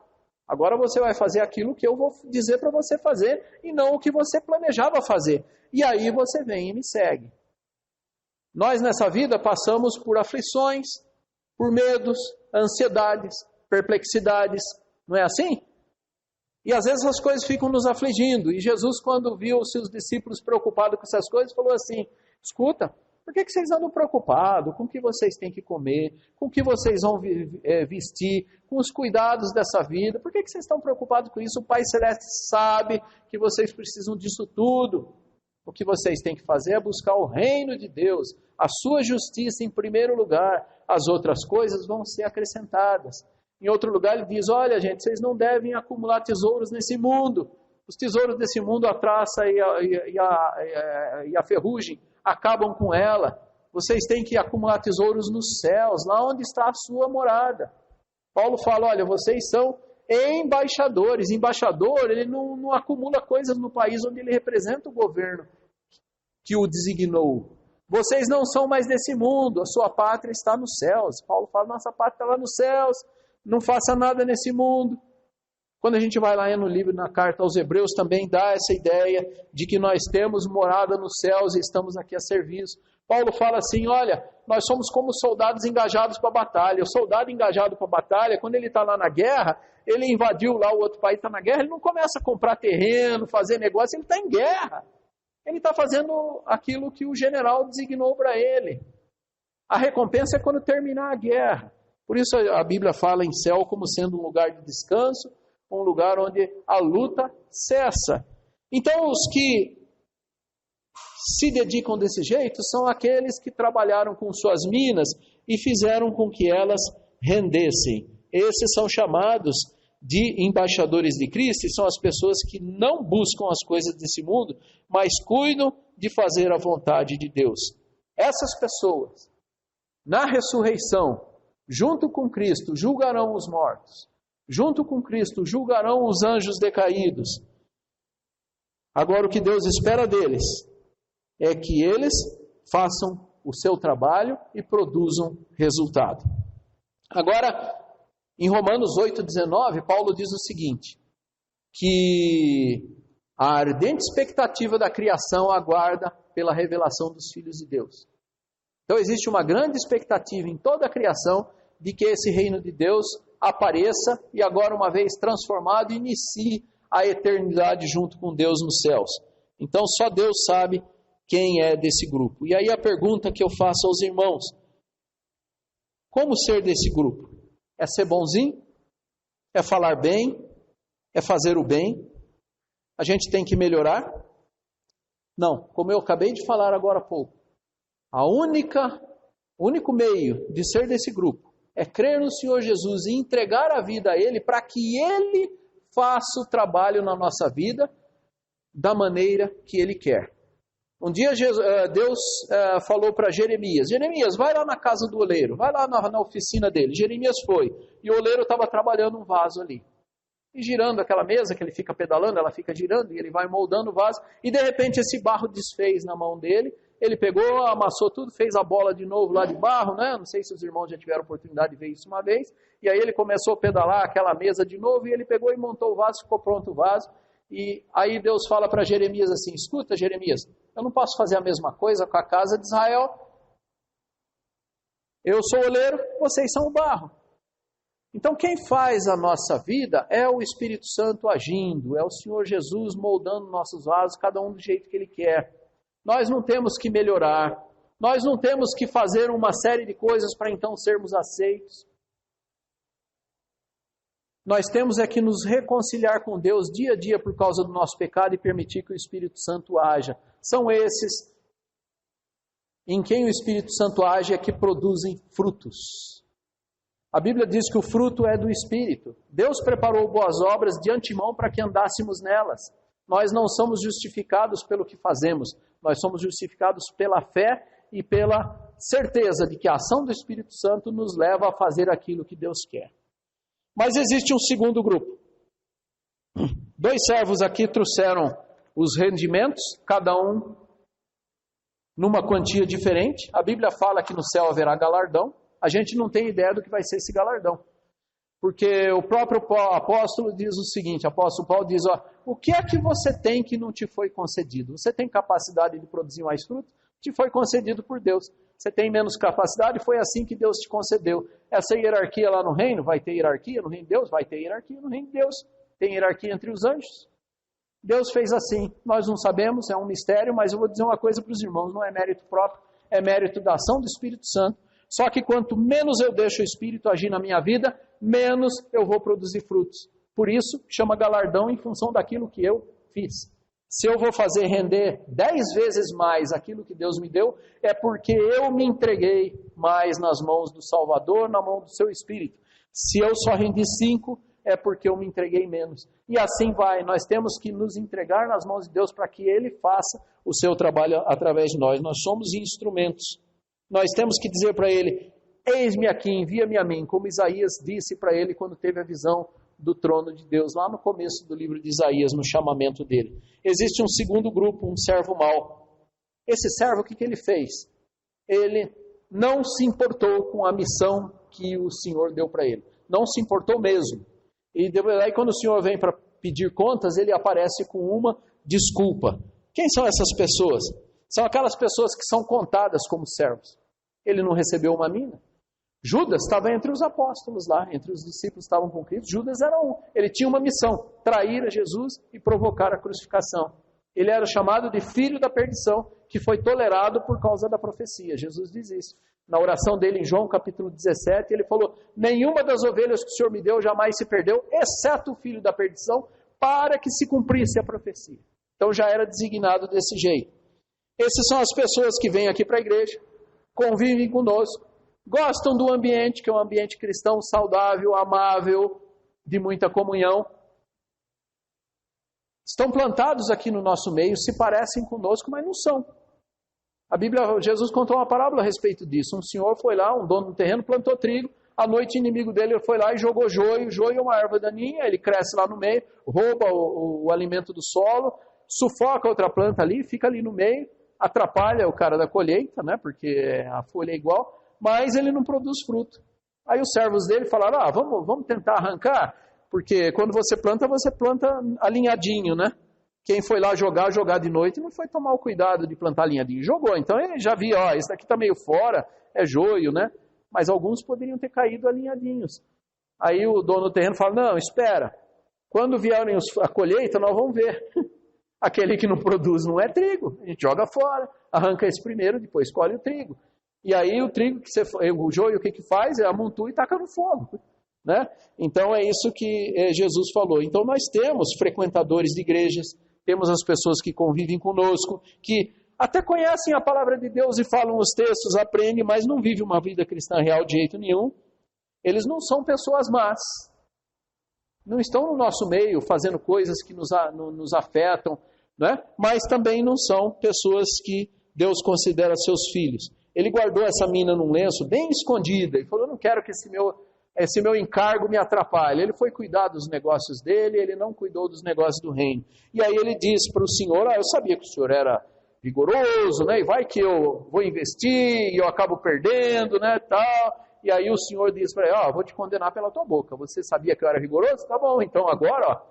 S3: Agora você vai fazer aquilo que eu vou dizer para você fazer e não o que você planejava fazer. E aí você vem e me segue. Nós nessa vida passamos por aflições, por medos, ansiedades, perplexidades, não é assim? E às vezes as coisas ficam nos afligindo. E Jesus, quando viu os seus discípulos preocupados com essas coisas, falou assim, escuta, por que vocês andam preocupados com o que vocês têm que comer, com o que vocês vão vestir, com os cuidados dessa vida? Por que vocês estão preocupados com isso? O Pai Celeste sabe que vocês precisam disso tudo. O que vocês têm que fazer é buscar o reino de Deus, a sua justiça em primeiro lugar. As outras coisas vão ser acrescentadas. Em outro lugar ele diz, olha gente, vocês não devem acumular tesouros nesse mundo. Os tesouros desse mundo, a traça e a ferrugem, acabam com ela. Vocês têm que acumular tesouros nos céus, lá onde está a sua morada. Paulo fala, olha, vocês são embaixadores. Embaixador, ele não acumula coisas no país onde ele representa o governo que o designou. Vocês não são mais desse mundo, a sua pátria está nos céus. Paulo fala, nossa pátria está lá nos céus, não faça nada nesse mundo. Quando a gente vai lá no livro, na carta aos Hebreus, também dá essa ideia de que nós temos morada nos céus e estamos aqui a serviço. Paulo fala assim, olha, nós somos como soldados engajados para a batalha. O soldado engajado para a batalha, quando ele está lá na guerra, ele invadiu lá o outro país, está na guerra, ele não começa a comprar terreno, fazer negócio, ele está em guerra. Ele está fazendo aquilo que o general designou para ele. A recompensa é quando terminar a guerra. Por isso a Bíblia fala em céu como sendo um lugar de descanso, um lugar onde a luta cessa. Então os que se dedicam desse jeito são aqueles que trabalharam com suas minas e fizeram com que elas rendessem. Esses são chamados de embaixadores de Cristo, e são as pessoas que não buscam as coisas desse mundo, mas cuidam de fazer a vontade de Deus. Essas pessoas, na ressurreição, junto com Cristo, julgarão os mortos. Junto com Cristo, julgarão os anjos decaídos. Agora, o que Deus espera deles é que eles façam o seu trabalho e produzam resultado. Agora, em Romanos 8,19, Paulo diz o seguinte, que a ardente expectativa da criação aguarda pela revelação dos filhos de Deus. Então, existe uma grande expectativa em toda a criação de que esse reino de Deus apareça e agora, uma vez transformado, inicie a eternidade junto com Deus nos céus. Então, só Deus sabe quem é desse grupo. E aí a pergunta que eu faço aos irmãos, como ser desse grupo? É ser bonzinho? É falar bem? É fazer o bem? A gente tem que melhorar? Não, como eu acabei de falar agora há pouco, o único meio de ser desse grupo é crer no Senhor Jesus e entregar a vida a Ele para que Ele faça o trabalho na nossa vida da maneira que Ele quer. Um dia Deus falou para Jeremias, Jeremias, vai lá na casa do oleiro, vai lá na oficina dele. Jeremias foi, e o oleiro estava trabalhando um vaso ali. E girando aquela mesa que ele fica pedalando, ela fica girando, e ele vai moldando o vaso, e de repente esse barro desfez na mão dele, ele pegou, amassou tudo, fez a bola de novo lá de barro, né? Não sei se os irmãos já tiveram oportunidade de ver isso uma vez, e aí ele começou a pedalar aquela mesa de novo, e ele pegou e montou o vaso, ficou pronto o vaso, e aí Deus fala para Jeremias assim, escuta Jeremias, eu não posso fazer a mesma coisa com a casa de Israel. Eu sou o oleiro, vocês são o barro. Então quem faz a nossa vida é o Espírito Santo agindo, é o Senhor Jesus moldando nossos vasos, cada um do jeito que Ele quer. Nós não temos que melhorar, Nós não temos que fazer uma série de coisas para então sermos aceitos. Nós temos é que nos reconciliar com Deus dia a dia por causa do nosso pecado e permitir que o Espírito Santo haja. São esses em quem o Espírito Santo age é que produzem frutos. A Bíblia diz que o fruto é do Espírito. Deus preparou boas obras de antemão para que andássemos nelas. Nós não somos justificados pelo que fazemos, nós somos justificados pela fé e pela certeza de que a ação do Espírito Santo nos leva a fazer aquilo que Deus quer. Mas existe um segundo grupo. 2 servos aqui trouxeram os rendimentos, cada um numa quantia diferente. A Bíblia fala que no céu haverá galardão. A gente não tem ideia do que vai ser esse galardão. Porque o próprio apóstolo diz o seguinte, o apóstolo Paulo diz, o que é que você tem que não te foi concedido? Você tem capacidade de produzir mais fruto? Te foi concedido por Deus. Você tem menos capacidade? Foi assim que Deus te concedeu. Essa hierarquia lá no reino, vai ter hierarquia no reino de Deus? Vai ter hierarquia no reino de Deus. Tem hierarquia entre os anjos? Deus fez assim. Nós não sabemos, é um mistério, mas eu vou dizer uma coisa para os irmãos, não é mérito próprio, é mérito da ação do Espírito Santo. Só que quanto menos eu deixo o Espírito agir na minha vida, menos eu vou produzir frutos. Por isso, chama galardão em função daquilo que eu fiz. Se eu vou fazer render 10 vezes mais aquilo que Deus me deu, é porque eu me entreguei mais nas mãos do Salvador, na mão do seu Espírito. Se eu só rendi 5, é porque eu me entreguei menos. E assim vai, nós temos que nos entregar nas mãos de Deus para que Ele faça o seu trabalho através de nós. Nós somos instrumentos. Nós temos que dizer para Ele, eis-me aqui, envia-me a mim, como Isaías disse para ele quando teve a visão do trono de Deus, lá no começo do livro de Isaías, no chamamento dele. Existe um segundo grupo, um servo mau. Esse servo, o que ele fez? Ele não se importou com a missão que o Senhor deu para ele. Não se importou mesmo. E daí quando o Senhor vem para pedir contas, ele aparece com uma desculpa. Quem são essas pessoas? São aquelas pessoas que são contadas como servos. Ele não recebeu uma mina. Judas estava entre os apóstolos lá, entre os discípulos que estavam com Cristo. Judas era um. Ele tinha uma missão, trair a Jesus e provocar a crucificação. Ele era chamado de filho da perdição, que foi tolerado por causa da profecia. Jesus diz isso. Na oração dele em João capítulo 17, ele falou, nenhuma das ovelhas que o Senhor me deu jamais se perdeu, exceto o filho da perdição, para que se cumprisse a profecia. Então já era designado desse jeito. Essas são as pessoas que vêm aqui para a igreja, convivem conosco, gostam do ambiente, que é um ambiente cristão saudável, amável, de muita comunhão. Estão plantados aqui no nosso meio, se parecem conosco, mas não são. A Bíblia, Jesus contou uma parábola a respeito disso. Um senhor foi lá, um dono do terreno, plantou trigo. À noite, o inimigo dele foi lá e jogou joio. Joio é uma erva daninha, ele cresce lá no meio, rouba o alimento do solo, sufoca outra planta ali, fica ali no meio, atrapalha o cara da colheita, né, porque a folha é igual, mas ele não produz fruto. Aí os servos dele falaram, vamos tentar arrancar, porque quando você planta alinhadinho, né? Quem foi lá jogar de noite não foi tomar o cuidado de plantar alinhadinho, jogou. Então ele já via, esse daqui está meio fora, é joio, né? Mas alguns poderiam ter caído alinhadinhos. Aí o dono do terreno fala, não, espera, quando vierem a colheita nós vamos ver. Aquele que não produz não é trigo, a gente joga fora, arranca esse primeiro, depois colhe o trigo. E aí o trigo, o joio, o que faz? Amontoa e taca no fogo. Né? Então é isso que Jesus falou. Então nós temos frequentadores de igrejas, temos as pessoas que convivem conosco, que até conhecem a palavra de Deus e falam os textos, aprendem, mas não vivem uma vida cristã real de jeito nenhum. Eles não são pessoas más. Não estão no nosso meio fazendo coisas que nos afetam, né? Mas também não são pessoas que Deus considera seus filhos. Ele guardou essa mina num lenço bem escondida e falou, eu não quero que esse meu encargo me atrapalhe. Ele foi cuidar dos negócios dele, ele não cuidou dos negócios do reino. E aí ele disse para o senhor, eu sabia que o senhor era vigoroso, né? E vai que eu vou investir e eu acabo perdendo, né, tal. E aí o senhor disse para ele, vou te condenar pela tua boca. Você sabia que eu era rigoroso? Tá bom, então agora,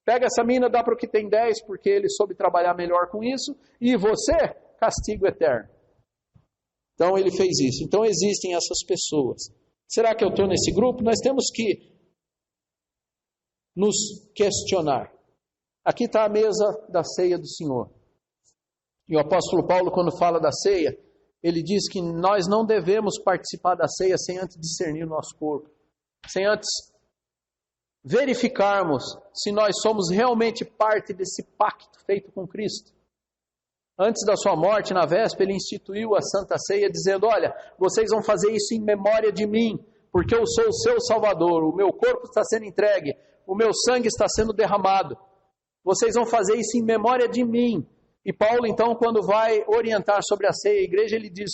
S3: pega essa mina, dá para o que tem 10, porque ele soube trabalhar melhor com isso, e você, castigo eterno. Então ele fez isso. Então existem essas pessoas. Será que eu estou nesse grupo? Nós temos que nos questionar. Aqui está a mesa da ceia do Senhor. E o apóstolo Paulo, quando fala da ceia, ele diz que nós não devemos participar da ceia sem antes discernir o nosso corpo, sem antes verificarmos se nós somos realmente parte desse pacto feito com Cristo. Antes da sua morte, na véspera, ele instituiu a Santa Ceia, dizendo: olha, vocês vão fazer isso em memória de mim, porque eu sou o seu Salvador, o meu corpo está sendo entregue, o meu sangue está sendo derramado. Vocês vão fazer isso em memória de mim. E Paulo, então, quando vai orientar sobre a ceia, a igreja, ele diz: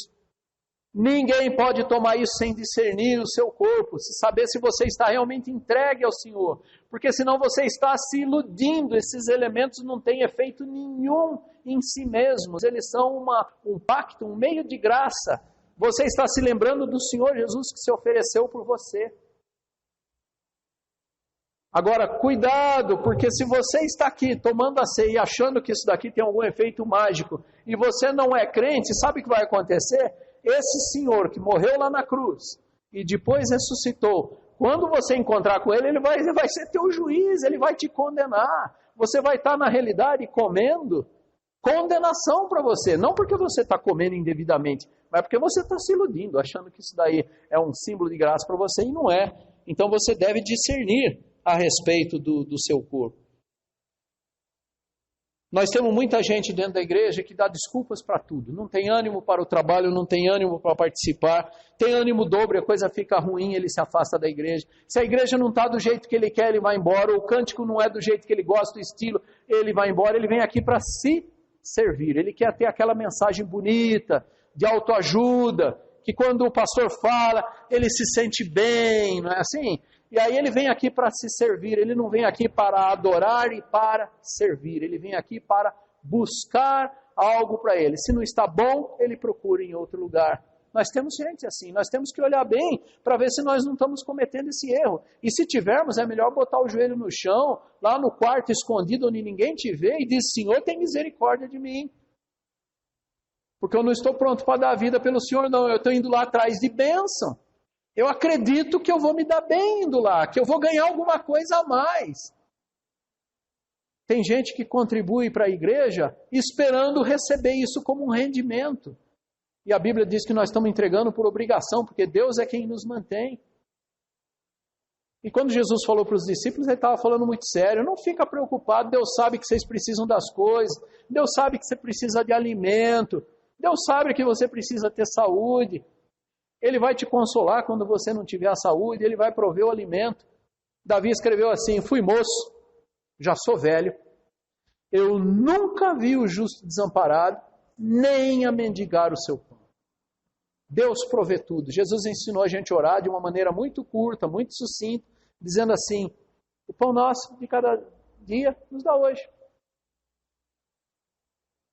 S3: ninguém pode tomar isso sem discernir o seu corpo, se saber se você está realmente entregue ao Senhor, porque senão você está se iludindo. Esses elementos não têm efeito nenhum em si mesmos, eles são um pacto, um meio de graça. Você está se lembrando do Senhor Jesus que se ofereceu por você. Agora, cuidado, porque se você está aqui tomando a ceia e achando que isso daqui tem algum efeito mágico, e você não é crente, sabe o que vai acontecer? Esse Senhor que morreu lá na cruz e depois ressuscitou, quando você encontrar com Ele, Ele vai ser teu juiz, Ele vai te condenar. Você vai estar na realidade comendo condenação para você, não porque você está comendo indevidamente, mas porque você está se iludindo, achando que isso daí é um símbolo de graça para você, e não é. Então você deve discernir a respeito do seu corpo. Nós temos muita gente dentro da igreja que dá desculpas para tudo. Não tem ânimo para o trabalho, não tem ânimo para participar, tem ânimo dobro, a coisa fica ruim, ele se afasta da igreja. Se a igreja não está do jeito que ele quer, ele vai embora. O cântico não é do jeito que ele gosta, o estilo, ele vai embora. Ele vem aqui para se servir. Ele quer ter aquela mensagem bonita, de autoajuda, que quando o pastor fala, ele se sente bem, não é assim? E aí ele vem aqui para se servir, ele não vem aqui para adorar e para servir, ele vem aqui para buscar algo para ele. Se não está bom, ele procura em outro lugar. Nós temos gente assim, nós temos que olhar bem para ver se nós não estamos cometendo esse erro. E se tivermos, é melhor botar o joelho no chão, lá no quarto escondido onde ninguém te vê, e dizer: Senhor, tem misericórdia de mim. Porque eu não estou pronto para dar a vida pelo Senhor, não, eu estou indo lá atrás de bênção. Eu acredito que eu vou me dar bem indo lá, que eu vou ganhar alguma coisa a mais. Tem gente que contribui para a igreja esperando receber isso como um rendimento. E a Bíblia diz que nós estamos entregando por obrigação, porque Deus é quem nos mantém. E quando Jesus falou para os discípulos, ele estava falando muito sério: não fica preocupado, Deus sabe que vocês precisam das coisas, Deus sabe que você precisa de alimento, Deus sabe que você precisa ter saúde. Ele vai te consolar quando você não tiver a saúde, Ele vai prover o alimento. Davi escreveu assim: fui moço, já sou velho, eu nunca vi o justo desamparado, nem a mendigar o seu pão. Deus provê tudo. Jesus ensinou a gente a orar de uma maneira muito curta, muito sucinta, dizendo assim: o pão nosso de cada dia nos dá hoje.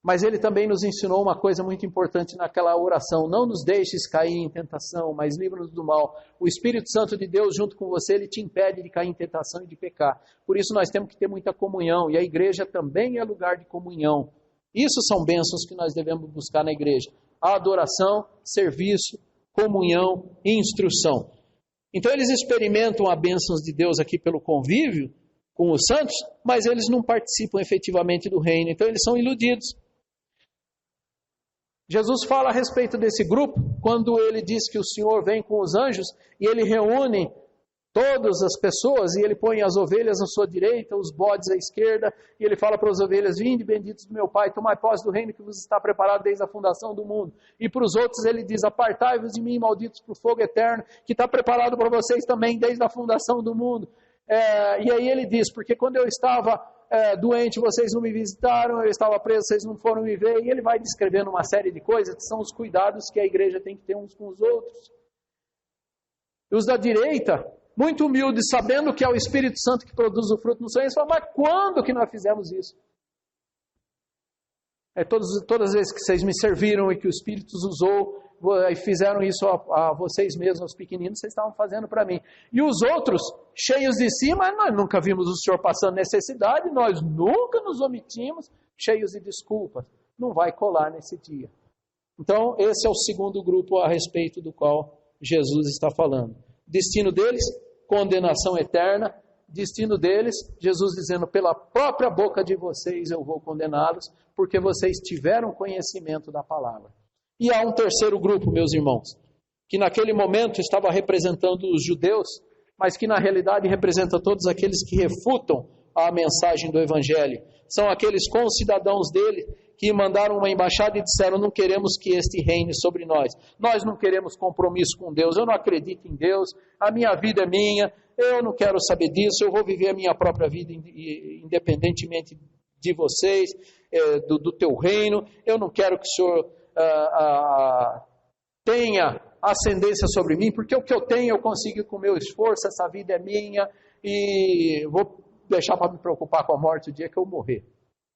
S3: Mas ele também nos ensinou uma coisa muito importante naquela oração: não nos deixes cair em tentação, mas livra-nos do mal. O Espírito Santo de Deus junto com você, ele te impede de cair em tentação e de pecar. Por isso nós temos que ter muita comunhão, e a igreja também é lugar de comunhão. Isso são bênçãos que nós devemos buscar na igreja: a adoração, serviço, comunhão e instrução. Então eles experimentam a bênção de Deus aqui pelo convívio com os santos, mas eles não participam efetivamente do reino, então eles são iludidos. Jesus fala a respeito desse grupo, quando ele diz que o Senhor vem com os anjos e ele reúne todas as pessoas, e ele põe as ovelhas à sua direita, os bodes à esquerda, e ele fala para as ovelhas: vinde, benditos do meu Pai, tomai posse do reino que vos está preparado desde a fundação do mundo. E para os outros ele diz: apartai-vos de mim, malditos, para o fogo eterno, que está preparado para vocês também desde a fundação do mundo. E aí ele diz: porque quando eu estava doente, vocês não me visitaram, eu estava preso, vocês não foram me ver. E ele vai descrevendo uma série de coisas que são os cuidados que a igreja tem que ter uns com os outros. E os da direita, muito humildes, sabendo que é o Espírito Santo que produz o fruto no sonho, eles falam: mas quando que nós fizemos isso? Todas as vezes que vocês me serviram e que o Espírito os usou, e fizeram isso a vocês mesmos, aos pequeninos, vocês estavam fazendo para mim. E os outros, cheios de si: mas nós nunca vimos o Senhor passando necessidade, nós nunca nos omitimos, cheios de desculpas. Não vai colar nesse dia. Então, esse é o segundo grupo a respeito do qual Jesus está falando. Destino deles, condenação eterna. Destino deles, Jesus dizendo: pela própria boca de vocês eu vou condená-los, porque vocês tiveram conhecimento da palavra. E há um terceiro grupo, meus irmãos, que naquele momento estava representando os judeus, mas que na realidade representa todos aqueles que refutam a mensagem do Evangelho. São aqueles concidadãos dele que mandaram uma embaixada e disseram: não queremos que este reine sobre nós. Nós não queremos compromisso com Deus, eu não acredito em Deus, a minha vida é minha, eu não quero saber disso, eu vou viver a minha própria vida independentemente de vocês, do teu reino, eu não quero que o Senhor tenha ascendência sobre mim, porque o que eu tenho eu consigo com o meu esforço, essa vida é minha, e vou deixar para me preocupar com a morte o dia que eu morrer,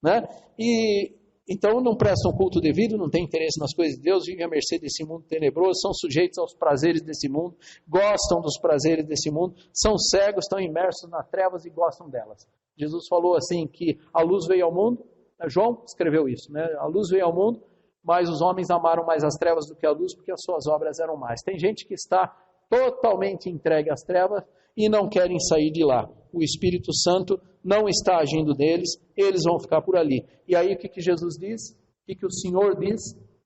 S3: né? E então não prestam culto devido, não têm interesse nas coisas de Deus, vivem à mercê desse mundo tenebroso, são sujeitos aos prazeres desse mundo, gostam dos prazeres desse mundo, são cegos, estão imersos nas trevas e gostam delas. Jesus falou assim que a luz veio ao mundo, João escreveu isso, né? A luz veio ao mundo, mas os homens amaram mais as trevas do que a luz, porque as suas obras eram mais. Tem gente que está totalmente entregue às trevas e não querem sair de lá. O Espírito Santo não está agindo neles, eles vão ficar por ali. E aí o que Jesus diz? O que o Senhor diz?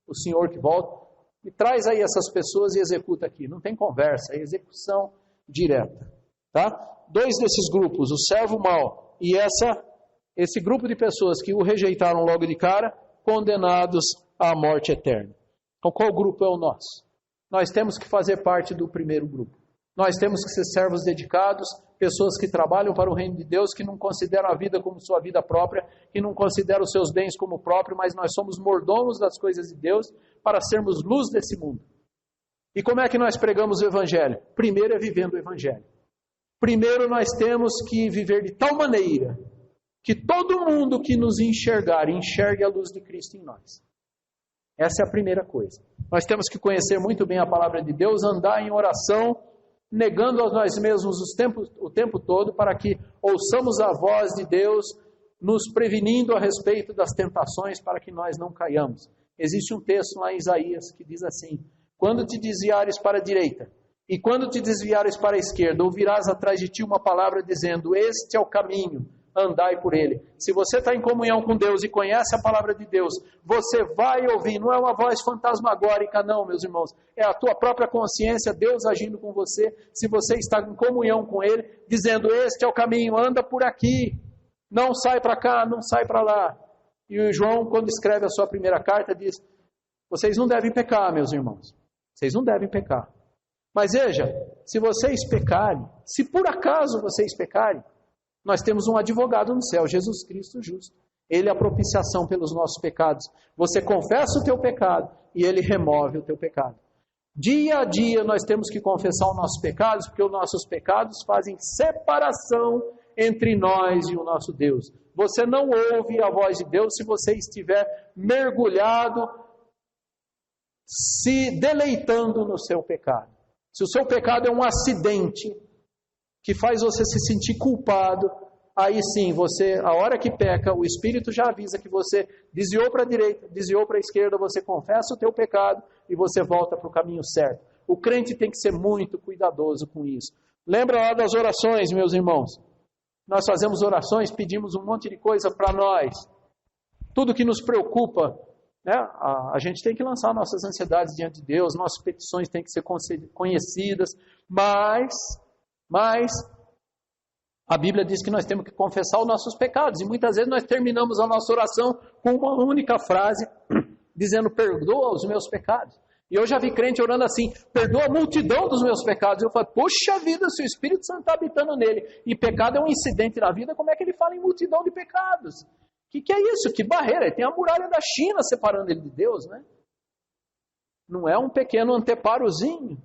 S3: O Senhor que volta, e traz aí essas pessoas e executa aqui. Não tem conversa, é execução direta. Tá? 2 desses grupos, o servo mau e esse grupo de pessoas que o rejeitaram logo de cara, condenados à morte eterna. Então qual grupo é o nosso? Nós temos que fazer parte do primeiro grupo. Nós temos que ser servos dedicados, pessoas que trabalham para o reino de Deus, que não consideram a vida como sua vida própria, que não consideram os seus bens como próprio, mas nós somos mordomos das coisas de Deus para sermos luz desse mundo. E como é que nós pregamos o Evangelho? Primeiro é vivendo o Evangelho. Primeiro nós temos que viver de tal maneira que todo mundo que nos enxergar, enxergue a luz de Cristo em nós. Essa é a primeira coisa. Nós temos que conhecer muito bem a palavra de Deus, andar em oração, negando a nós mesmos o tempo todo, para que ouçamos a voz de Deus, nos prevenindo a respeito das tentações, para que nós não caiamos. Existe um texto lá em Isaías que diz assim: quando te desviares para a direita, e quando te desviares para a esquerda, ouvirás atrás de ti uma palavra dizendo: este é o caminho, andai por ele. Se você está em comunhão com Deus e conhece a palavra de Deus, você vai ouvir, não é uma voz fantasmagórica não, meus irmãos, é a tua própria consciência, Deus agindo com você, se você está em comunhão com Ele, dizendo: este é o caminho, anda por aqui, não sai para cá, não sai para lá. E o João, quando escreve a sua primeira carta, diz: vocês não devem pecar, meus irmãos, vocês não devem pecar. Mas veja, se vocês pecarem, se por acaso vocês pecarem, nós temos um advogado no céu, Jesus Cristo justo. Ele é a propiciação pelos nossos pecados. Você confessa o teu pecado e Ele remove o teu pecado. Dia a dia nós temos que confessar os nossos pecados, porque os nossos pecados fazem separação entre nós e o nosso Deus. Você não ouve a voz de Deus se você estiver mergulhado, se deleitando no seu pecado. Se o seu pecado é um acidente que faz você se sentir culpado, aí sim, você, a hora que peca, o Espírito já avisa que você desviou para a direita, desviou para a esquerda, você confessa o teu pecado e você volta para o caminho certo. O crente tem que ser muito cuidadoso com isso. Lembra lá das orações, meus irmãos? Nós fazemos orações, pedimos um monte de coisa para nós. Tudo que nos preocupa, né? A gente tem que lançar nossas ansiedades diante de Deus, nossas petições têm que ser conhecidas, mas a Bíblia diz que nós temos que confessar os nossos pecados, e muitas vezes nós terminamos a nossa oração com uma única frase, dizendo: perdoa os meus pecados. E eu já vi crente orando assim: perdoa a multidão dos meus pecados. Eu falo: poxa vida, se o Espírito Santo está habitando nele, e pecado é um incidente na vida, como é que ele fala em multidão de pecados? O que é isso? Que barreira? Ele tem a muralha da China separando ele de Deus, né? Não é um pequeno anteparozinho.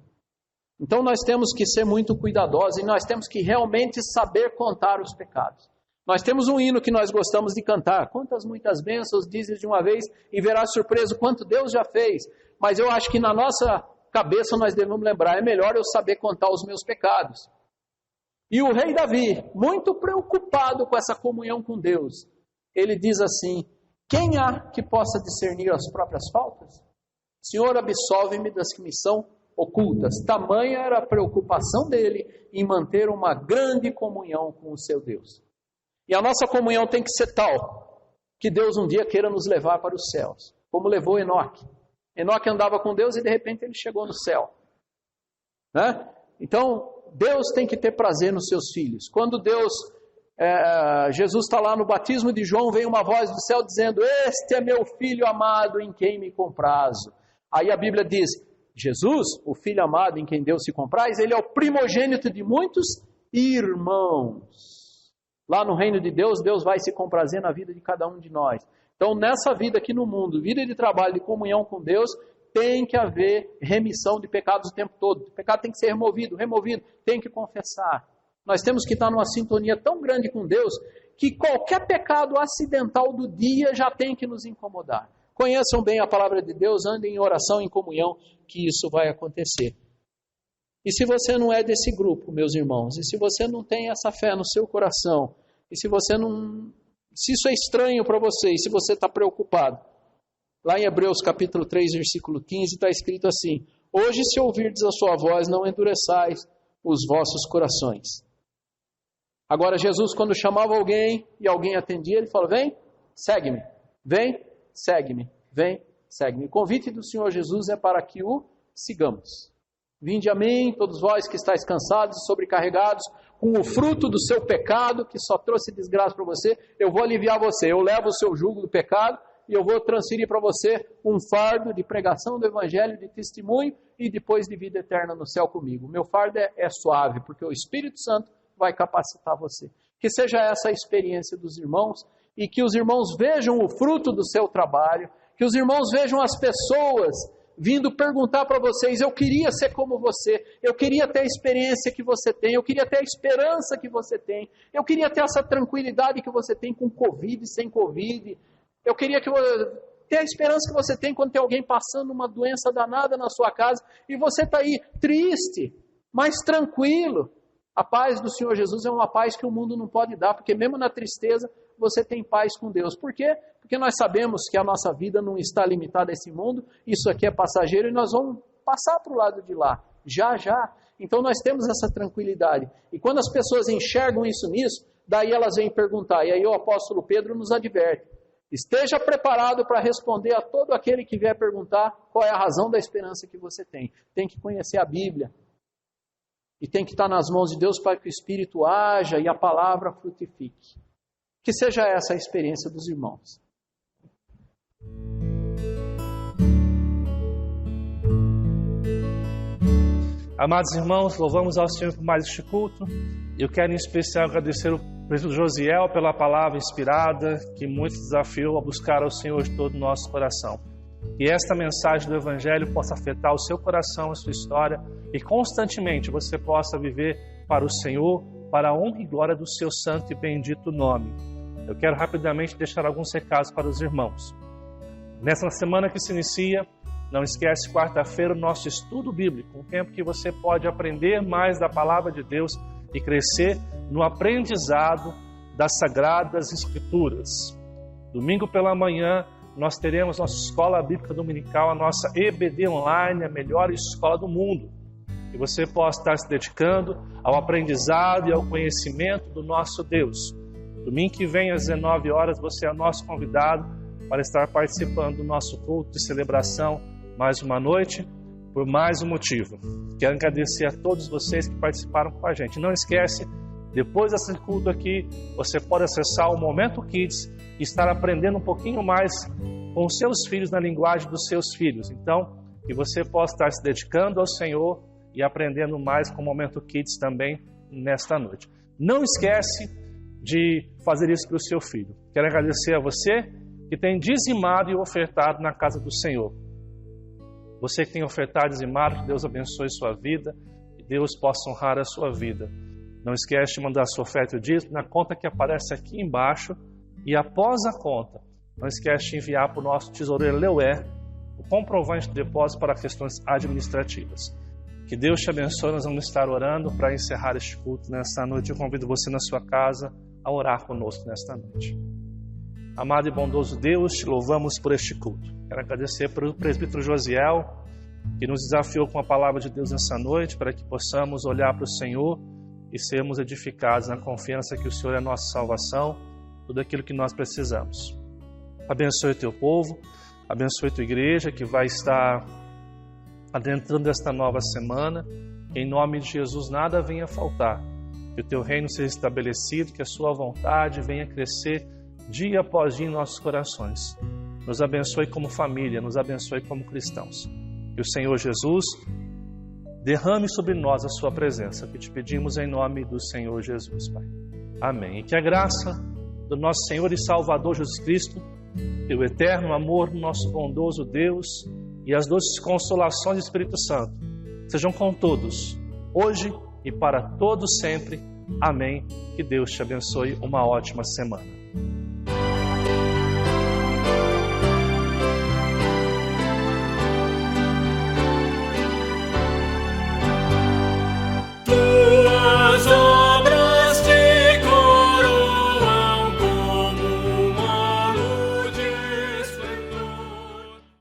S3: Então nós temos que ser muito cuidadosos e nós temos que realmente saber contar os pecados. Nós temos um hino que nós gostamos de cantar: quantas muitas bênçãos dizes de uma vez e verás surpreso quanto Deus já fez. Mas eu acho que na nossa cabeça nós devemos lembrar: é melhor eu saber contar os meus pecados. E o rei Davi, muito preocupado com essa comunhão com Deus, ele diz assim: quem há que possa discernir as próprias faltas? Senhor, absolve-me das que me são ocultas. Tamanha era a preocupação dele em manter uma grande comunhão com o seu Deus. E a nossa comunhão tem que ser tal que Deus um dia queira nos levar para os céus, como levou Enoque. Enoque andava com Deus e de repente ele chegou no céu. Né? Então, Deus tem que ter prazer nos seus filhos. Quando Jesus está lá no batismo de João, vem uma voz do céu dizendo: este é meu filho amado em quem me comprazo. Aí a Bíblia diz: Jesus, o filho amado em quem Deus se compraz, ele é o primogênito de muitos irmãos. Lá no reino de Deus, Deus vai se comprazer na vida de cada um de nós. Então, nessa vida aqui no mundo, vida de trabalho, de comunhão com Deus, tem que haver remissão de pecados o tempo todo. O pecado tem que ser removido, tem que confessar. Nós temos que estar numa sintonia tão grande com Deus que qualquer pecado acidental do dia já tem que nos incomodar. Conheçam bem a palavra de Deus, andem em oração, em comunhão, que isso vai acontecer. E se você não é desse grupo, meus irmãos, e se você não tem essa fé no seu coração, e se isso é estranho para você, e se você está preocupado, lá em Hebreus capítulo 3, versículo 15, está escrito assim: hoje, se ouvirdes a sua voz, não endureçais os vossos corações. Agora, Jesus, quando chamava alguém e alguém atendia, ele falou: vem, segue-me, vem, segue-me, vem, segue-me. O convite do Senhor Jesus é para que o sigamos. Vinde a mim, todos vós que estáis cansados e sobrecarregados, com o fruto do seu pecado, que só trouxe desgraça para você, eu vou aliviar você. Eu levo o seu jugo do pecado e eu vou transferir para você um fardo de pregação do evangelho, de testemunho e depois de vida eterna no céu comigo. O meu fardo é suave, porque o Espírito Santo vai capacitar você. Que seja essa a experiência dos irmãos e que os irmãos vejam o fruto do seu trabalho, que os irmãos vejam as pessoas vindo perguntar para vocês: eu queria ser como você, eu queria ter a experiência que você tem, eu queria ter a esperança que você tem, eu queria ter essa tranquilidade que você tem com Covid e sem Covid, eu queria ter a esperança que você tem quando tem alguém passando uma doença danada na sua casa e você está aí triste, mas tranquilo. A paz do Senhor Jesus é uma paz que o mundo não pode dar, porque mesmo na tristeza você tem paz com Deus. Por quê? Porque nós sabemos que a nossa vida não está limitada a esse mundo, isso aqui é passageiro e nós vamos passar para o lado de lá, já. Então nós temos essa tranquilidade. E quando as pessoas enxergam isso nisso, daí elas vêm perguntar. E aí o apóstolo Pedro nos adverte: esteja preparado para responder a todo aquele que vier perguntar qual é a razão da esperança que você tem. Tem que conhecer a Bíblia. E tem que estar nas mãos de Deus para que o Espírito haja e a palavra frutifique. Que seja essa a experiência dos irmãos.
S1: Amados irmãos, louvamos ao Senhor por mais este culto. Eu quero em especial agradecer o presbítero Josiel pela palavra inspirada, que muito desafiou a buscar ao Senhor de todo o nosso coração. Que esta mensagem do Evangelho possa afetar o seu coração, a sua história, e constantemente você possa viver para o Senhor, para a honra e glória do seu santo e bendito nome. Eu quero rapidamente deixar alguns recados para os irmãos. Nessa semana que se inicia, não esquece, quarta-feira, o nosso estudo bíblico, um tempo que você pode aprender mais da palavra de Deus e crescer no aprendizado das Sagradas Escrituras. Domingo pela manhã, nós teremos nossa escola bíblica dominical, a nossa EBD Online, a melhor escola do mundo. Que você possa estar se dedicando ao aprendizado e ao conhecimento do nosso Deus. Domingo que vem, às 19 horas, você é nosso convidado para estar participando do nosso culto de celebração mais uma noite, por mais um motivo. Quero agradecer a todos vocês que participaram com a gente. Não esquece, depois desse culto aqui, você pode acessar o Momento Kids e estar aprendendo um pouquinho mais com os seus filhos na linguagem dos seus filhos. Então, que você possa estar se dedicando ao Senhor e aprendendo mais com o Momento Kids também nesta noite. Não esquece de fazer isso para o seu filho. Quero agradecer a você que tem dizimado e ofertado na casa do Senhor. Você que tem ofertado e dizimado, que Deus abençoe sua vida e Deus possa honrar a sua vida. Não esquece de mandar a sua oferta e o dízimo na conta que aparece aqui embaixo, e após a conta, não esquece de enviar para o nosso tesoureiro Leué o comprovante de depósito para questões administrativas. Que Deus te abençoe. Nós vamos estar orando para encerrar este culto nesta noite. Eu convido você na sua casa a orar conosco nesta noite. Amado e bondoso Deus, te louvamos por este culto. Quero agradecer pelo presbítero Josiel, que nos desafiou com a palavra de Deus nessa noite, para que possamos olhar para o Senhor e sermos edificados na confiança que o Senhor é a nossa salvação, tudo aquilo que nós precisamos. Abençoe o teu povo, Abençoe tua igreja que vai estar adentrando esta nova semana. Que em nome de Jesus nada venha faltar. Que o teu reino seja estabelecido, que a sua vontade venha crescer dia após dia em nossos corações. Nos abençoe como família, nos abençoe como cristãos. Que o Senhor Jesus derrame sobre nós a sua presença, que te pedimos em nome do Senhor Jesus, Pai. Amém. E que a graça do nosso Senhor e Salvador Jesus Cristo, o eterno amor do nosso bondoso Deus e as doces consolações do Espírito Santo sejam com todos, hoje e para todos sempre. Amém. Que Deus te abençoe. Uma ótima semana.